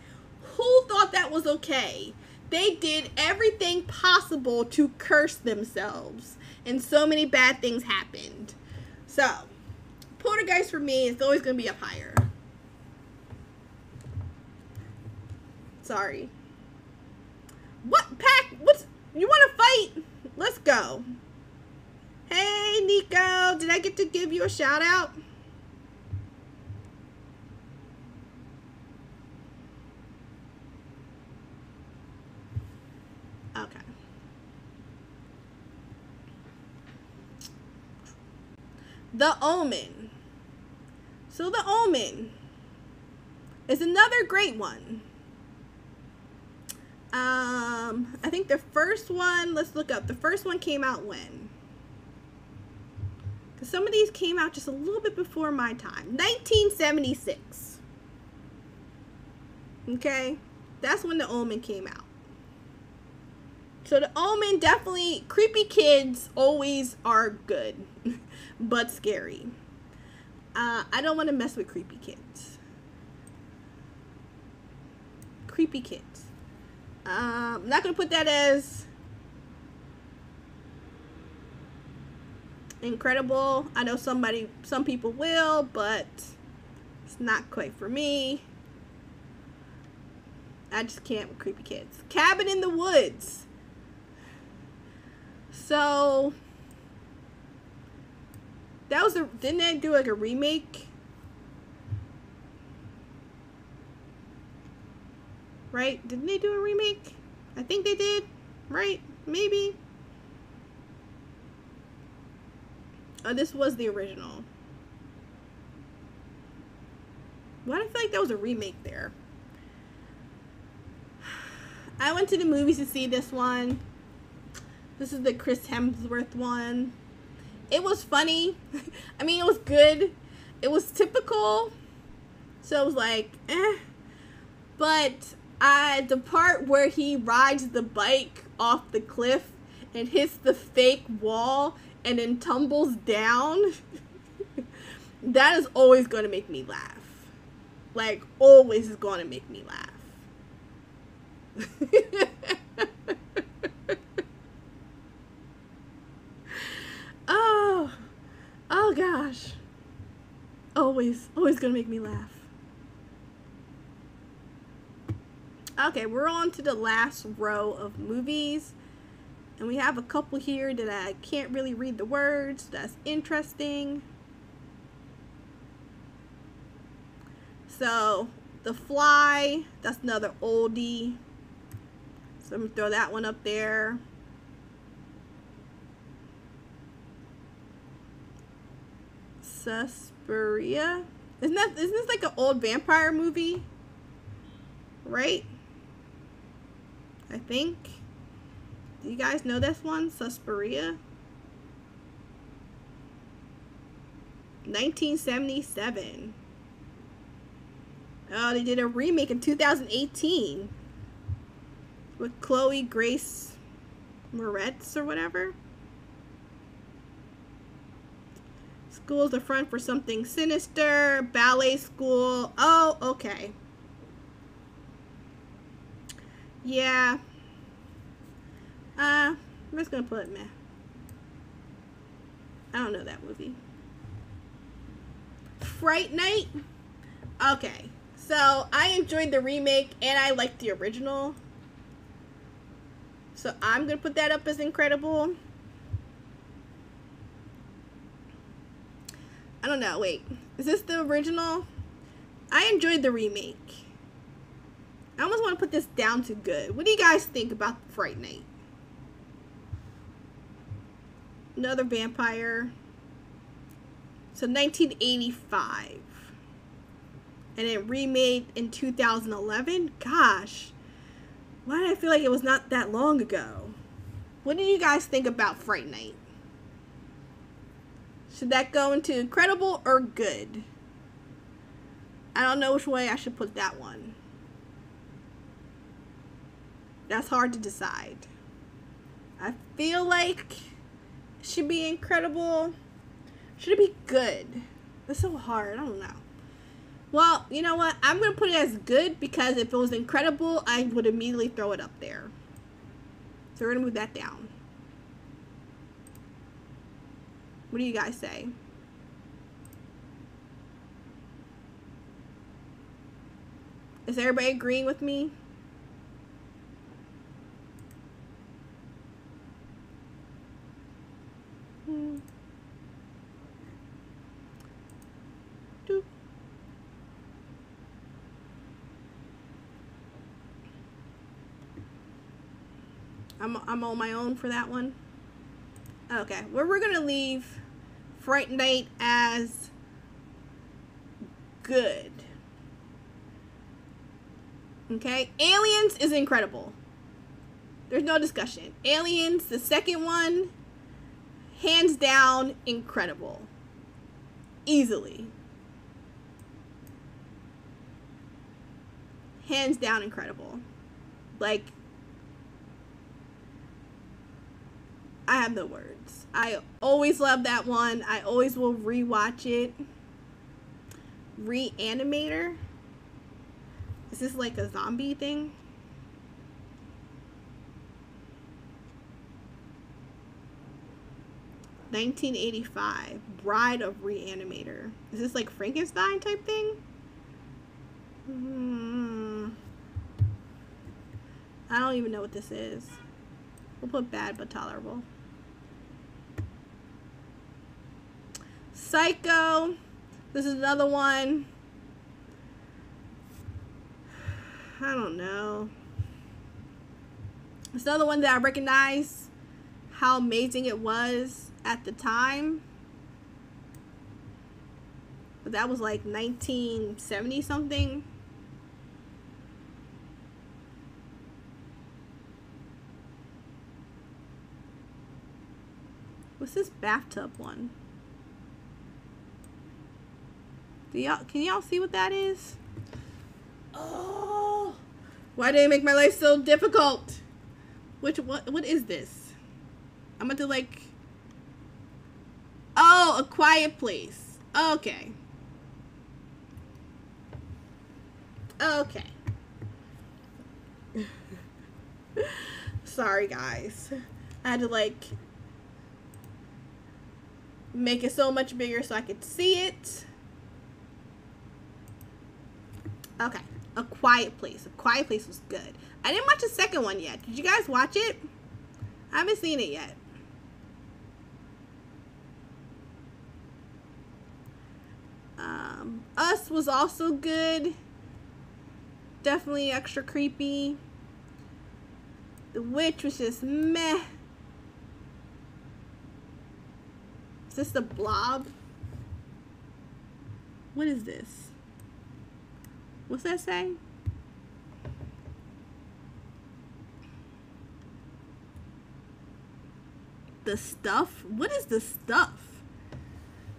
Who thought that was okay? They did everything possible to curse themselves, and so many bad things happened. So, Poltergeist for me is always going to be up higher. Sorry. What, Pac? You want to fight? Let's go. Hey, Nico. Did I get to give you a shout out? Okay. The Omen. So The Omen is another great one. I think the first one, let's look up. The first one came out when? Because some of these came out just a little bit before my time. 1976. Okay? That's when The Omen came out. So The Omen, definitely, creepy kids always are good, but scary. I don't want to mess with creepy kids. Creepy kids. I'm not going to put that as incredible. I know some people will, but it's not quite for me. I just can't with creepy kids. Cabin in the Woods. So that was a, didn't they do like a remake? Right? Didn't they do a remake? I think they did. Right? Maybe. Oh, this was the original. Why do I feel like that was a remake there? I went to the movies to see this one. This is the Chris Hemsworth one. It was funny. I mean, it was good. It was typical. So it was like, eh. But the part where he rides the bike off the cliff and hits the fake wall and then tumbles down, that is always going to make me laugh. Like, always is going to make me laugh. Oh gosh. Always gonna make me laugh. Okay, we're on to the last row of movies. And we have a couple here that I can't really read the words. That's interesting. So, The Fly, that's another oldie. So I'm gonna throw that one up there. Suspiria. Isn't this like an old vampire movie? Right? I think. Do you guys know this one? Suspiria. 1977. Oh, they did a remake in 2018 with Chloe Grace Moretz or whatever. School's the front for something sinister. Ballet school. Oh, okay. Yeah. I'm just gonna put meh. I don't know that movie. Fright Night. Okay. So, I enjoyed the remake and I liked the original. So, I'm gonna put that up as incredible. I don't know, wait. Is this the original? I enjoyed the remake. I almost want to put this down to good. What do you guys think about Fright Night? Another vampire. So 1985. And it remade in 2011? Gosh. Why did I feel like it was not that long ago? What do you guys think about Fright Night? Should that go into incredible or good? I don't know which way I should put that one. That's hard to decide. I feel like it should be incredible. Should it be good? It's so hard. I don't know. Well, you know what? I'm going to put it as good because if it was incredible, I would immediately throw it up there. So we're going to move that down. What do you guys say? Is everybody agreeing with me? I'm on my own for that one. Okay, well, we're gonna leave Fright Night as good. Okay, Aliens is incredible. There's no discussion. Aliens, the second one, hands down, incredible. Easily. Hands down, incredible. Like, I have no words. I always love that one. I always will rewatch it. Reanimator. Is this like a zombie thing? $1985. Bride of Reanimator. Is this like Frankenstein type thing? I don't even know what this is. We'll put bad but tolerable. Psycho. This is another one. I don't know. It's another one that I recognize how amazing it was at the time. But that was like 1970 something. What's this bathtub one? Can y'all see what that is? Oh, why did it make my life so difficult? What is this? I'm going to like, oh, A Quiet Place. Okay. Okay. Sorry guys. I had to like make it so much bigger so I could see it. Okay. A Quiet Place. A Quiet Place was good. I didn't watch the second one yet. Did you guys watch it? I haven't seen it yet. Us was also good. Definitely extra creepy. The Witch was just meh. Is this the Blob? What is this? What's that say? The Stuff? What is The Stuff?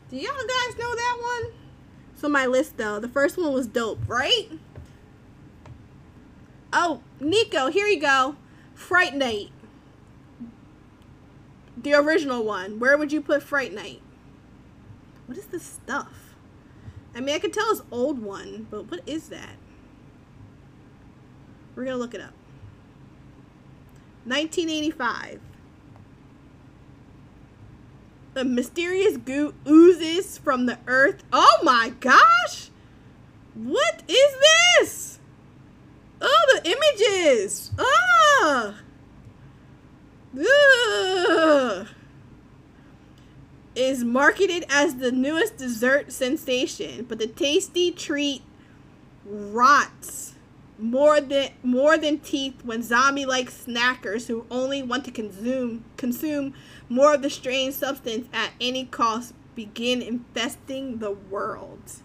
Do y'all guys know that one? So my list though, the first one was dope, right? Oh, Nico, here you go. Fright Night. The original one. Where would you put Fright Night? What is The Stuff? I mean, I could tell it's old one, but what is that? We're gonna look it up. 1985. The mysterious goo oozes from the earth. Oh my gosh! What is this? Oh, the images! Ah! Ugh. Is marketed as the newest dessert sensation, but the tasty treat rots more than teeth when zombie-like snackers who only want to consume more of the strange substance at any cost begin infesting the world.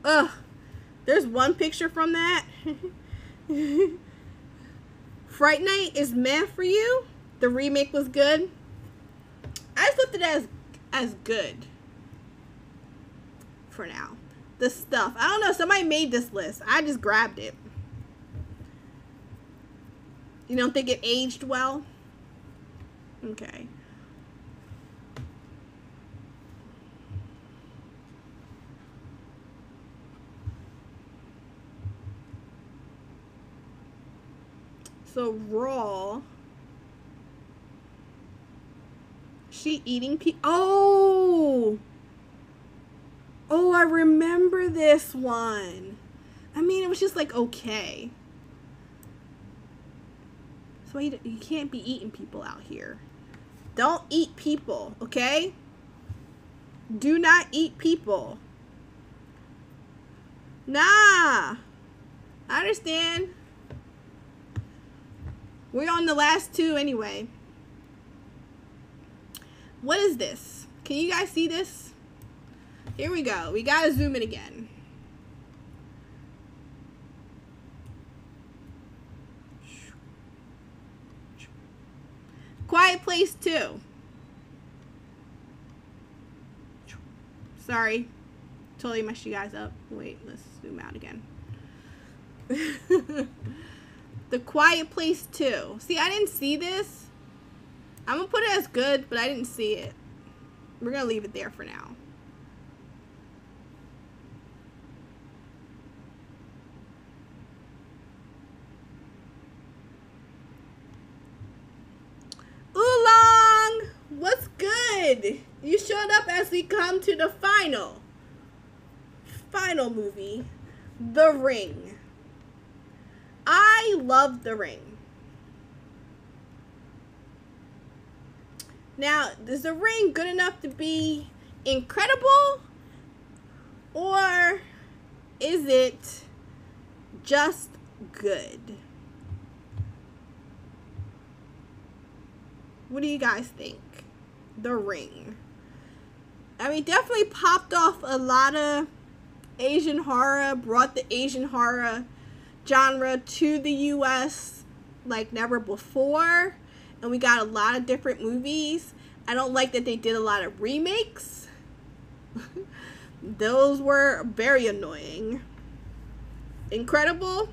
Ugh. There's one picture from that. Fright Night is meh for you. The remake was good. I just left it as good for now. The Stuff. I don't know. Somebody made this list. I just grabbed it. You don't think it aged well? Okay. So Raw. She eating people. Oh! Oh, I remember this one. I mean, it was just like, okay. So you can't be eating people out here. Don't eat people, okay? Do not eat people. Nah. I understand. We're on the last two anyway. What is this? Can you guys see this? Here we go. We gotta zoom in again. Quiet Place 2. Sorry. Totally messed you guys up. Wait, let's zoom out again. The Quiet Place 2. See, I didn't see this. I'm gonna put it as good, but I didn't see it. We're gonna leave it there for now. Oolong! What's good? You showed up as we come to the final movie, The Ring. I love The Ring. Now, is The Ring good enough to be incredible? Or is it just good? What do you guys think? The Ring. I mean, definitely popped off a lot of Asian horror, brought the Asian horror genre to the US like never before. And we got a lot of different movies. I don't like that they did a lot of remakes. Those were very annoying. Incredible.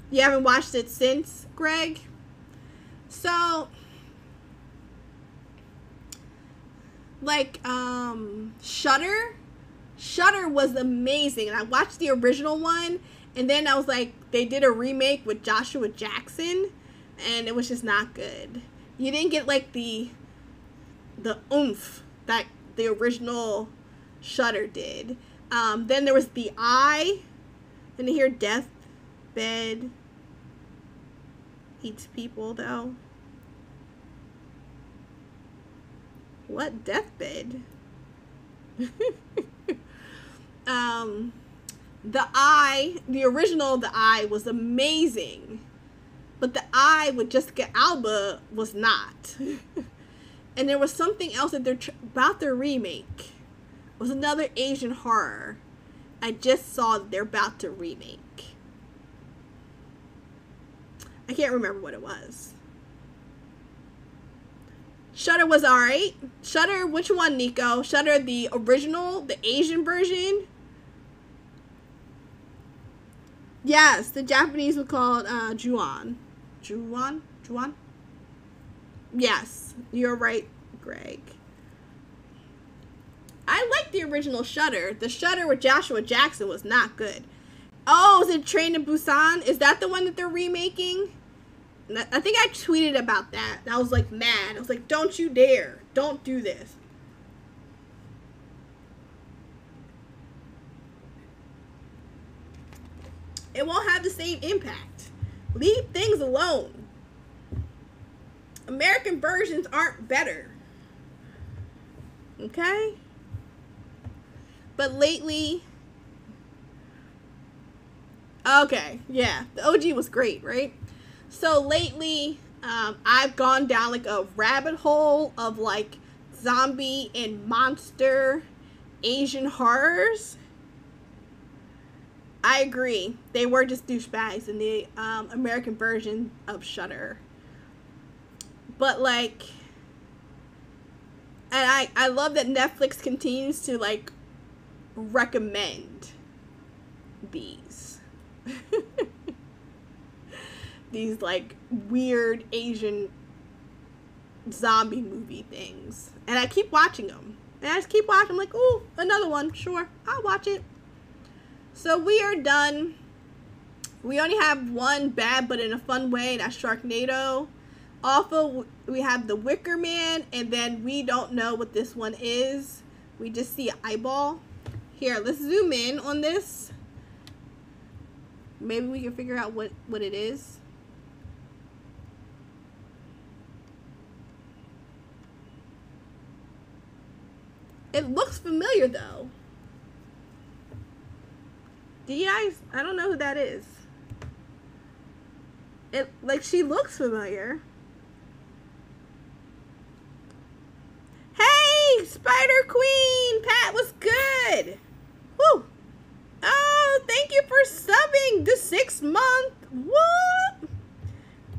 You haven't watched it since, Greg? So, like, Shudder was amazing. And I watched the original one, and then I was like, they did a remake with Joshua Jackson, and it was just not good. You didn't get, like, the oomph that the original Shudder did. Then there was The Eye. And here, Deathbed Eats People, though. What? Deathbed? The Eye, the original The Eye was amazing. But The Eye with Jessica Alba was not. And there was something else that they're about their remake. It was another Asian horror. I just saw that they're about to remake. I can't remember what it was. Shudder was alright. Shudder, which one, Nico? Shudder, the original, the Asian version? Yes, the Japanese were called Ju-on. Ju-on? Ju-on? Yes, you're right, Greg. I like the original Shudder. The Shudder with Joshua Jackson was not good. Oh, is it Train to Busan? Is that the one that they're remaking? I think I tweeted about that. I was like mad. I was like, don't you dare. Don't do this. It won't have the same impact. Leave things alone. American versions aren't better. Okay? But lately... Okay, yeah. The OG was great, right? So lately, I've gone down like a rabbit hole of like zombie and monster Asian horrors. I agree. They were just douchebags in the American version of Shudder. But like, and I love that Netflix continues to like recommend these. These like weird Asian zombie movie things. And I keep watching them. And I just keep watching. I'm like, ooh, another one. Sure, I'll watch it. So we are done. We only have one bad but in a fun way. That's Sharknado. Also, we have the Wicker Man. And then we don't know what this one is. We just see an eyeball. Here, let's zoom in on this. Maybe we can figure out what it is. It looks familiar, though. Do you guys... I don't know who that is. It, like, she looks familiar. Hey! Spider Queen! Pat, was good? Woo! Oh, thank you for subbing the 6th month. What?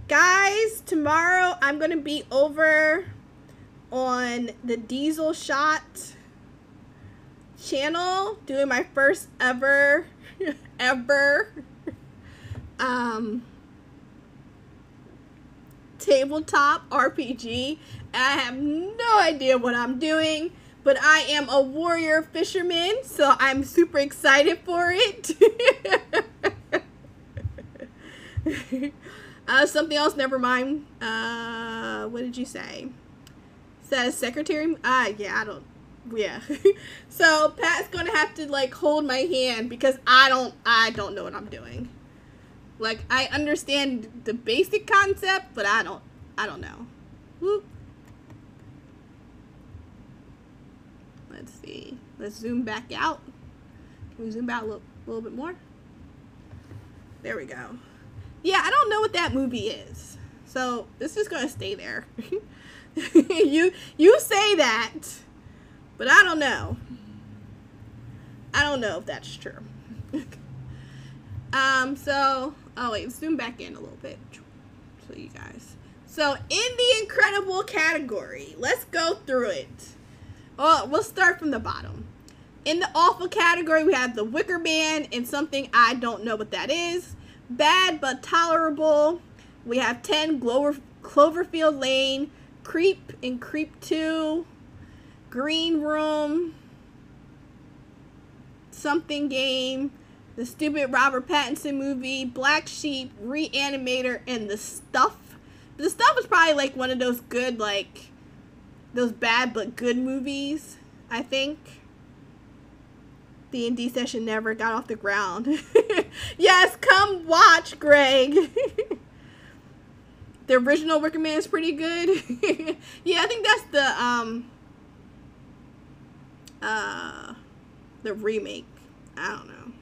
Guys, tomorrow I'm going to be over on the Diesel Shot channel doing my first ever tabletop RPG. And I have no idea what I'm doing, but I am a warrior fisherman, so I'm super excited for it. Something else, never mind. What did you say? Is that a secretary? Yeah, I don't. Yeah. So Pat's gonna have to like hold my hand because I don't know what I'm doing. Like, I understand the basic concept, but I don't know. Whoop. Let's see. Let's zoom back out. Can we zoom out a little bit more? There we go. Yeah, I don't know what that movie is. So, it's just going to stay there. You say that, but I don't know. I don't know if that's true. So, oh wait, zoom back in a little bit so you guys. So, in the incredible category, let's go through it. Oh, we'll start from the bottom. In the awful category, we have the Wicker Man and something I don't know what that is. Bad but tolerable. We have 10 Cloverfield Lane, Creep and Creep 2, Green Room, Something Game, the stupid Robert Pattinson movie, Black Sheep, Reanimator, and The Stuff. The Stuff is probably like one of those good, like, those bad but good movies, I think. D&D session never got off the ground. Yes, come watch, Greg. The original Wicker Man is pretty good. Yeah, I think that's the remake. I don't know.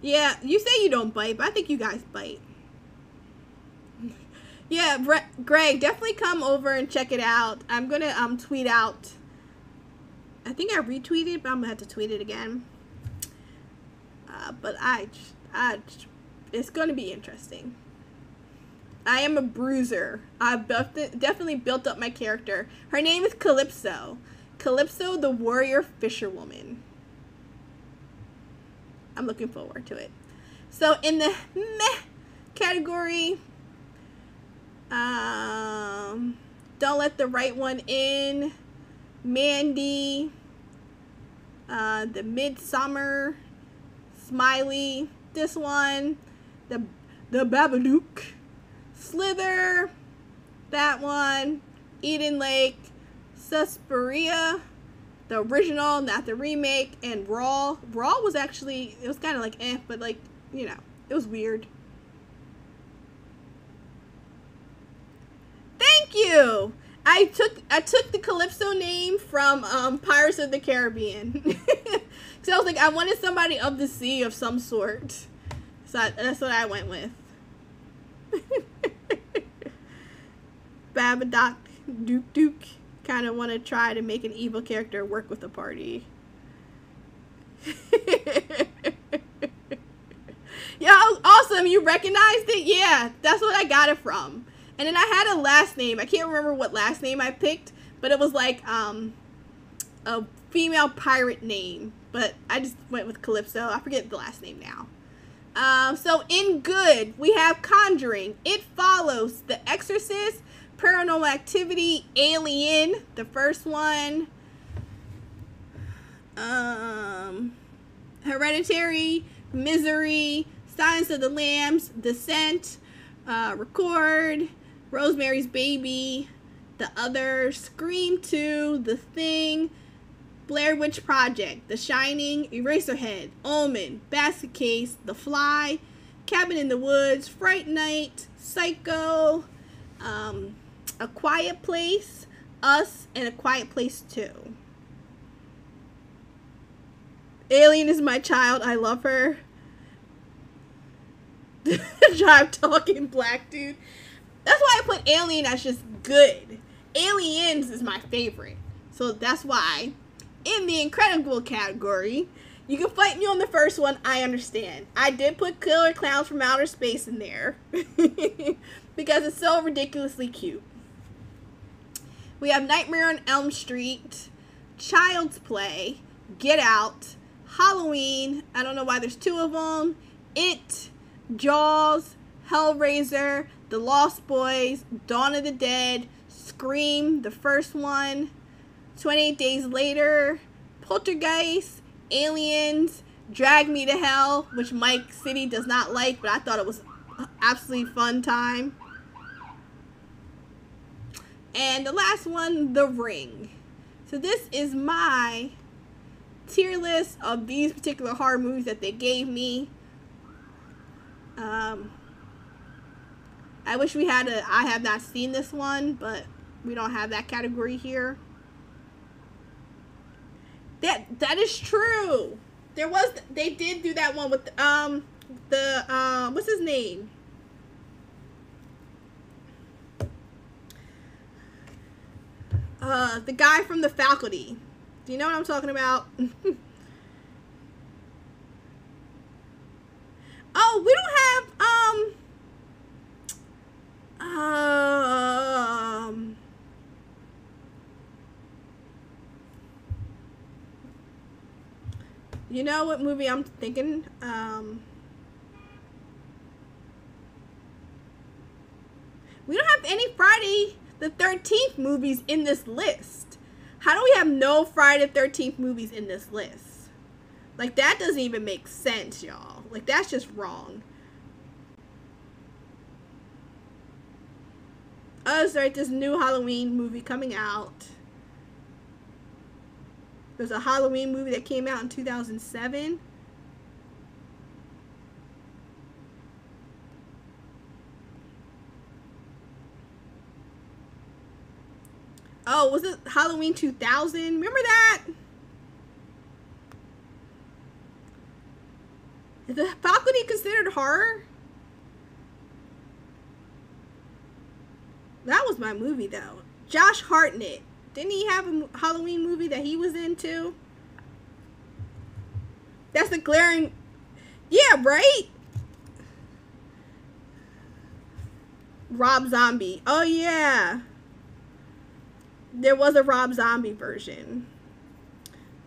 Yeah, you say you don't bite, but I think you guys bite. Yeah, Greg, definitely come over and check it out. I'm gonna tweet out. I think I retweeted, but I'm gonna have to tweet it again. But it's gonna be interesting. I am a bruiser. I've definitely built up my character. Her name is Calypso. Calypso, the warrior fisherwoman. I'm looking forward to it. So in the meh category, Don't Let the Right One In, Mandy, the Midsummer, Smiley, this one, the Babadook, Slither, that one, Eden Lake, Suspiria, the original, not the remake, and Raw. Raw was actually, it was kind of like but like, you know, it was weird. Thank you! I took the Calypso name from Pirates of the Caribbean. So I was like, I wanted somebody of the sea of some sort. So that's what I went with. Babadook, Duke. Kind of want to try to make an evil character work with the party. Yeah, awesome. You recognized it? Yeah, that's what I got it from. And then I had a last name. I can't remember what last name I picked, but it was like a female pirate name. But I just went with Calypso. I forget the last name now. So in good, we have Conjuring, It Follows, The Exorcist, Paranormal Activity, Alien, the first one, Hereditary, Misery, Silence of the Lambs, Descent, Record, Rosemary's Baby, The Other, Scream 2, The Thing, Blair Witch Project, The Shining, Eraserhead, Omen, Basket Case, The Fly, Cabin in the Woods, Fright Night, Psycho, A Quiet Place, Us, and A Quiet Place 2. Alien is my child. I love her. Jive talking black dude. That's why I put Alien as just good. Aliens is my favorite. So that's why in the incredible category, you can fight me on the first one. I understand. I did put Killer Clowns from Outer Space in there because it's so ridiculously cute. We have Nightmare on Elm Street, Child's Play, Get Out, Halloween, I don't know why there's two of them, It, Jaws, Hellraiser, The Lost Boys, Dawn of the Dead, Scream, the first one, 28 Days Later, Poltergeist, Aliens, Drag Me to Hell, which Mike City does not like, but I thought it was an absolutely fun time. And the last one, The Ring. So this is my tier list of these particular horror movies that they gave me. I wish we had I have not seen this one, but we don't have that category here. That is true. They did do that one with what's his name? The guy from the faculty. Do you know what I'm talking about? Oh, we don't have you know what movie I'm thinking? We don't have any Friday the 13th movies in this list. How do we have no Friday the 13th movies in this list? Like, that doesn't even make sense, y'all. Like, that's just wrong. Oh, that's right, this new Halloween movie coming out. There's a Halloween movie that came out in 2007. Oh, was it Halloween 2000? Remember that? Is the faculty considered horror? That was my movie, though. Josh Hartnett. Didn't he have a Halloween movie that he was in, too? That's the glaring... Yeah, right? Rob Zombie. Oh, yeah. There was a Rob Zombie version.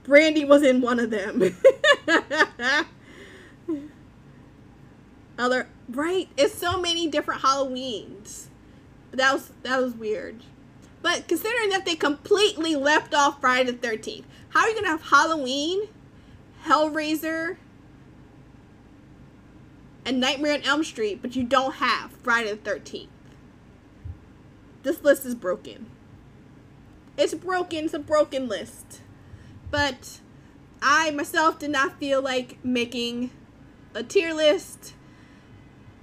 Brandy was in one of them. Right? It's so many different Halloweens. That was weird. But considering that they completely left off Friday the 13th, how are you going to have Halloween, Hellraiser, and Nightmare on Elm Street, but you don't have Friday the 13th? This list is broken. It's broken. It's a broken list. But I myself did not feel like making a tier list.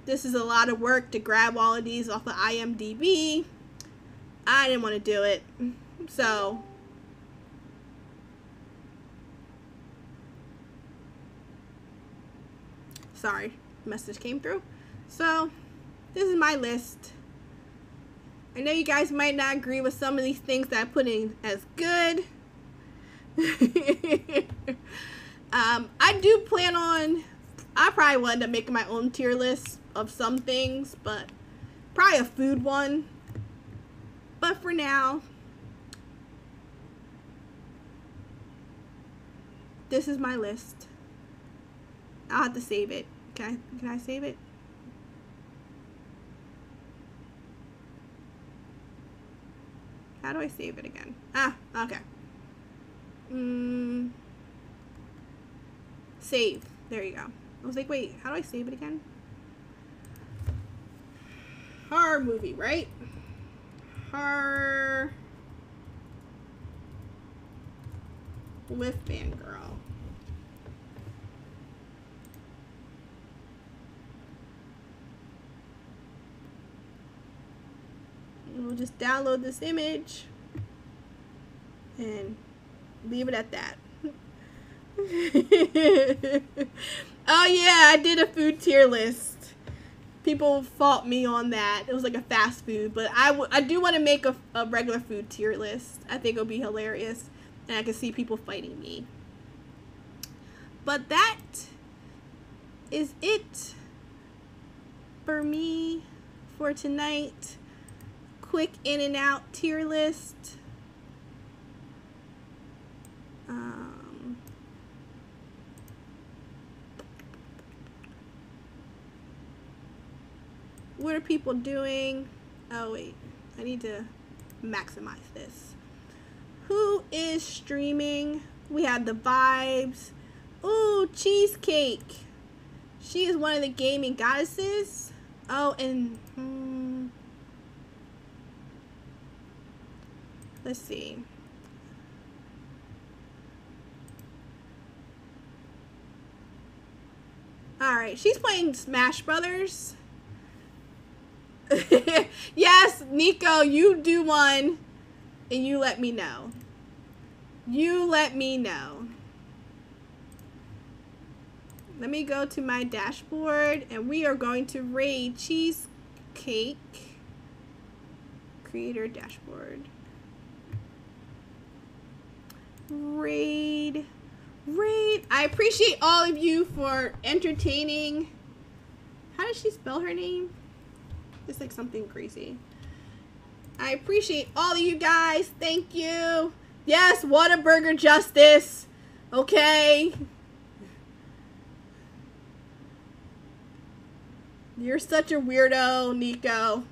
This is a lot of work to grab all of these off of IMDb. I didn't want to do it. So, sorry, message came through. So, this is my list. I know you guys might not agree with some of these things that I put in as good. I do plan on, I probably will end up making my own tier list of some things, but probably a food one. But for now, this is my list. I'll have to save it. Can I save it? How do I save it again? Ah, okay. Save. There you go. I was like, wait, how do I save it again? Horror movie, right? Horror with Fangirl. We'll just download this image and leave it at that. Oh yeah, I did a food tier list. People fought me on that. It was like a fast food, but I do want to make a regular food tier list. I think it'll be hilarious, and I can see people fighting me. But that is it for me for tonight. Quick in and out tier list. What are people doing? Oh wait, I need to maximize this. Who is streaming? We have the vibes. Ooh, Cheesecake. She is one of the gaming goddesses. Oh, and let's see. Alright, she's playing Smash Brothers. Yes, Nico, you do one and you let me know. You let me know. Let me go to my dashboard and we are going to raid Cheesecake. Creator dashboard. Raid. I appreciate all of you for entertaining. How does she spell her name? It's like something crazy. I appreciate all of you guys. Thank you. Yes, Whataburger justice. Okay. You're such a weirdo, Nico.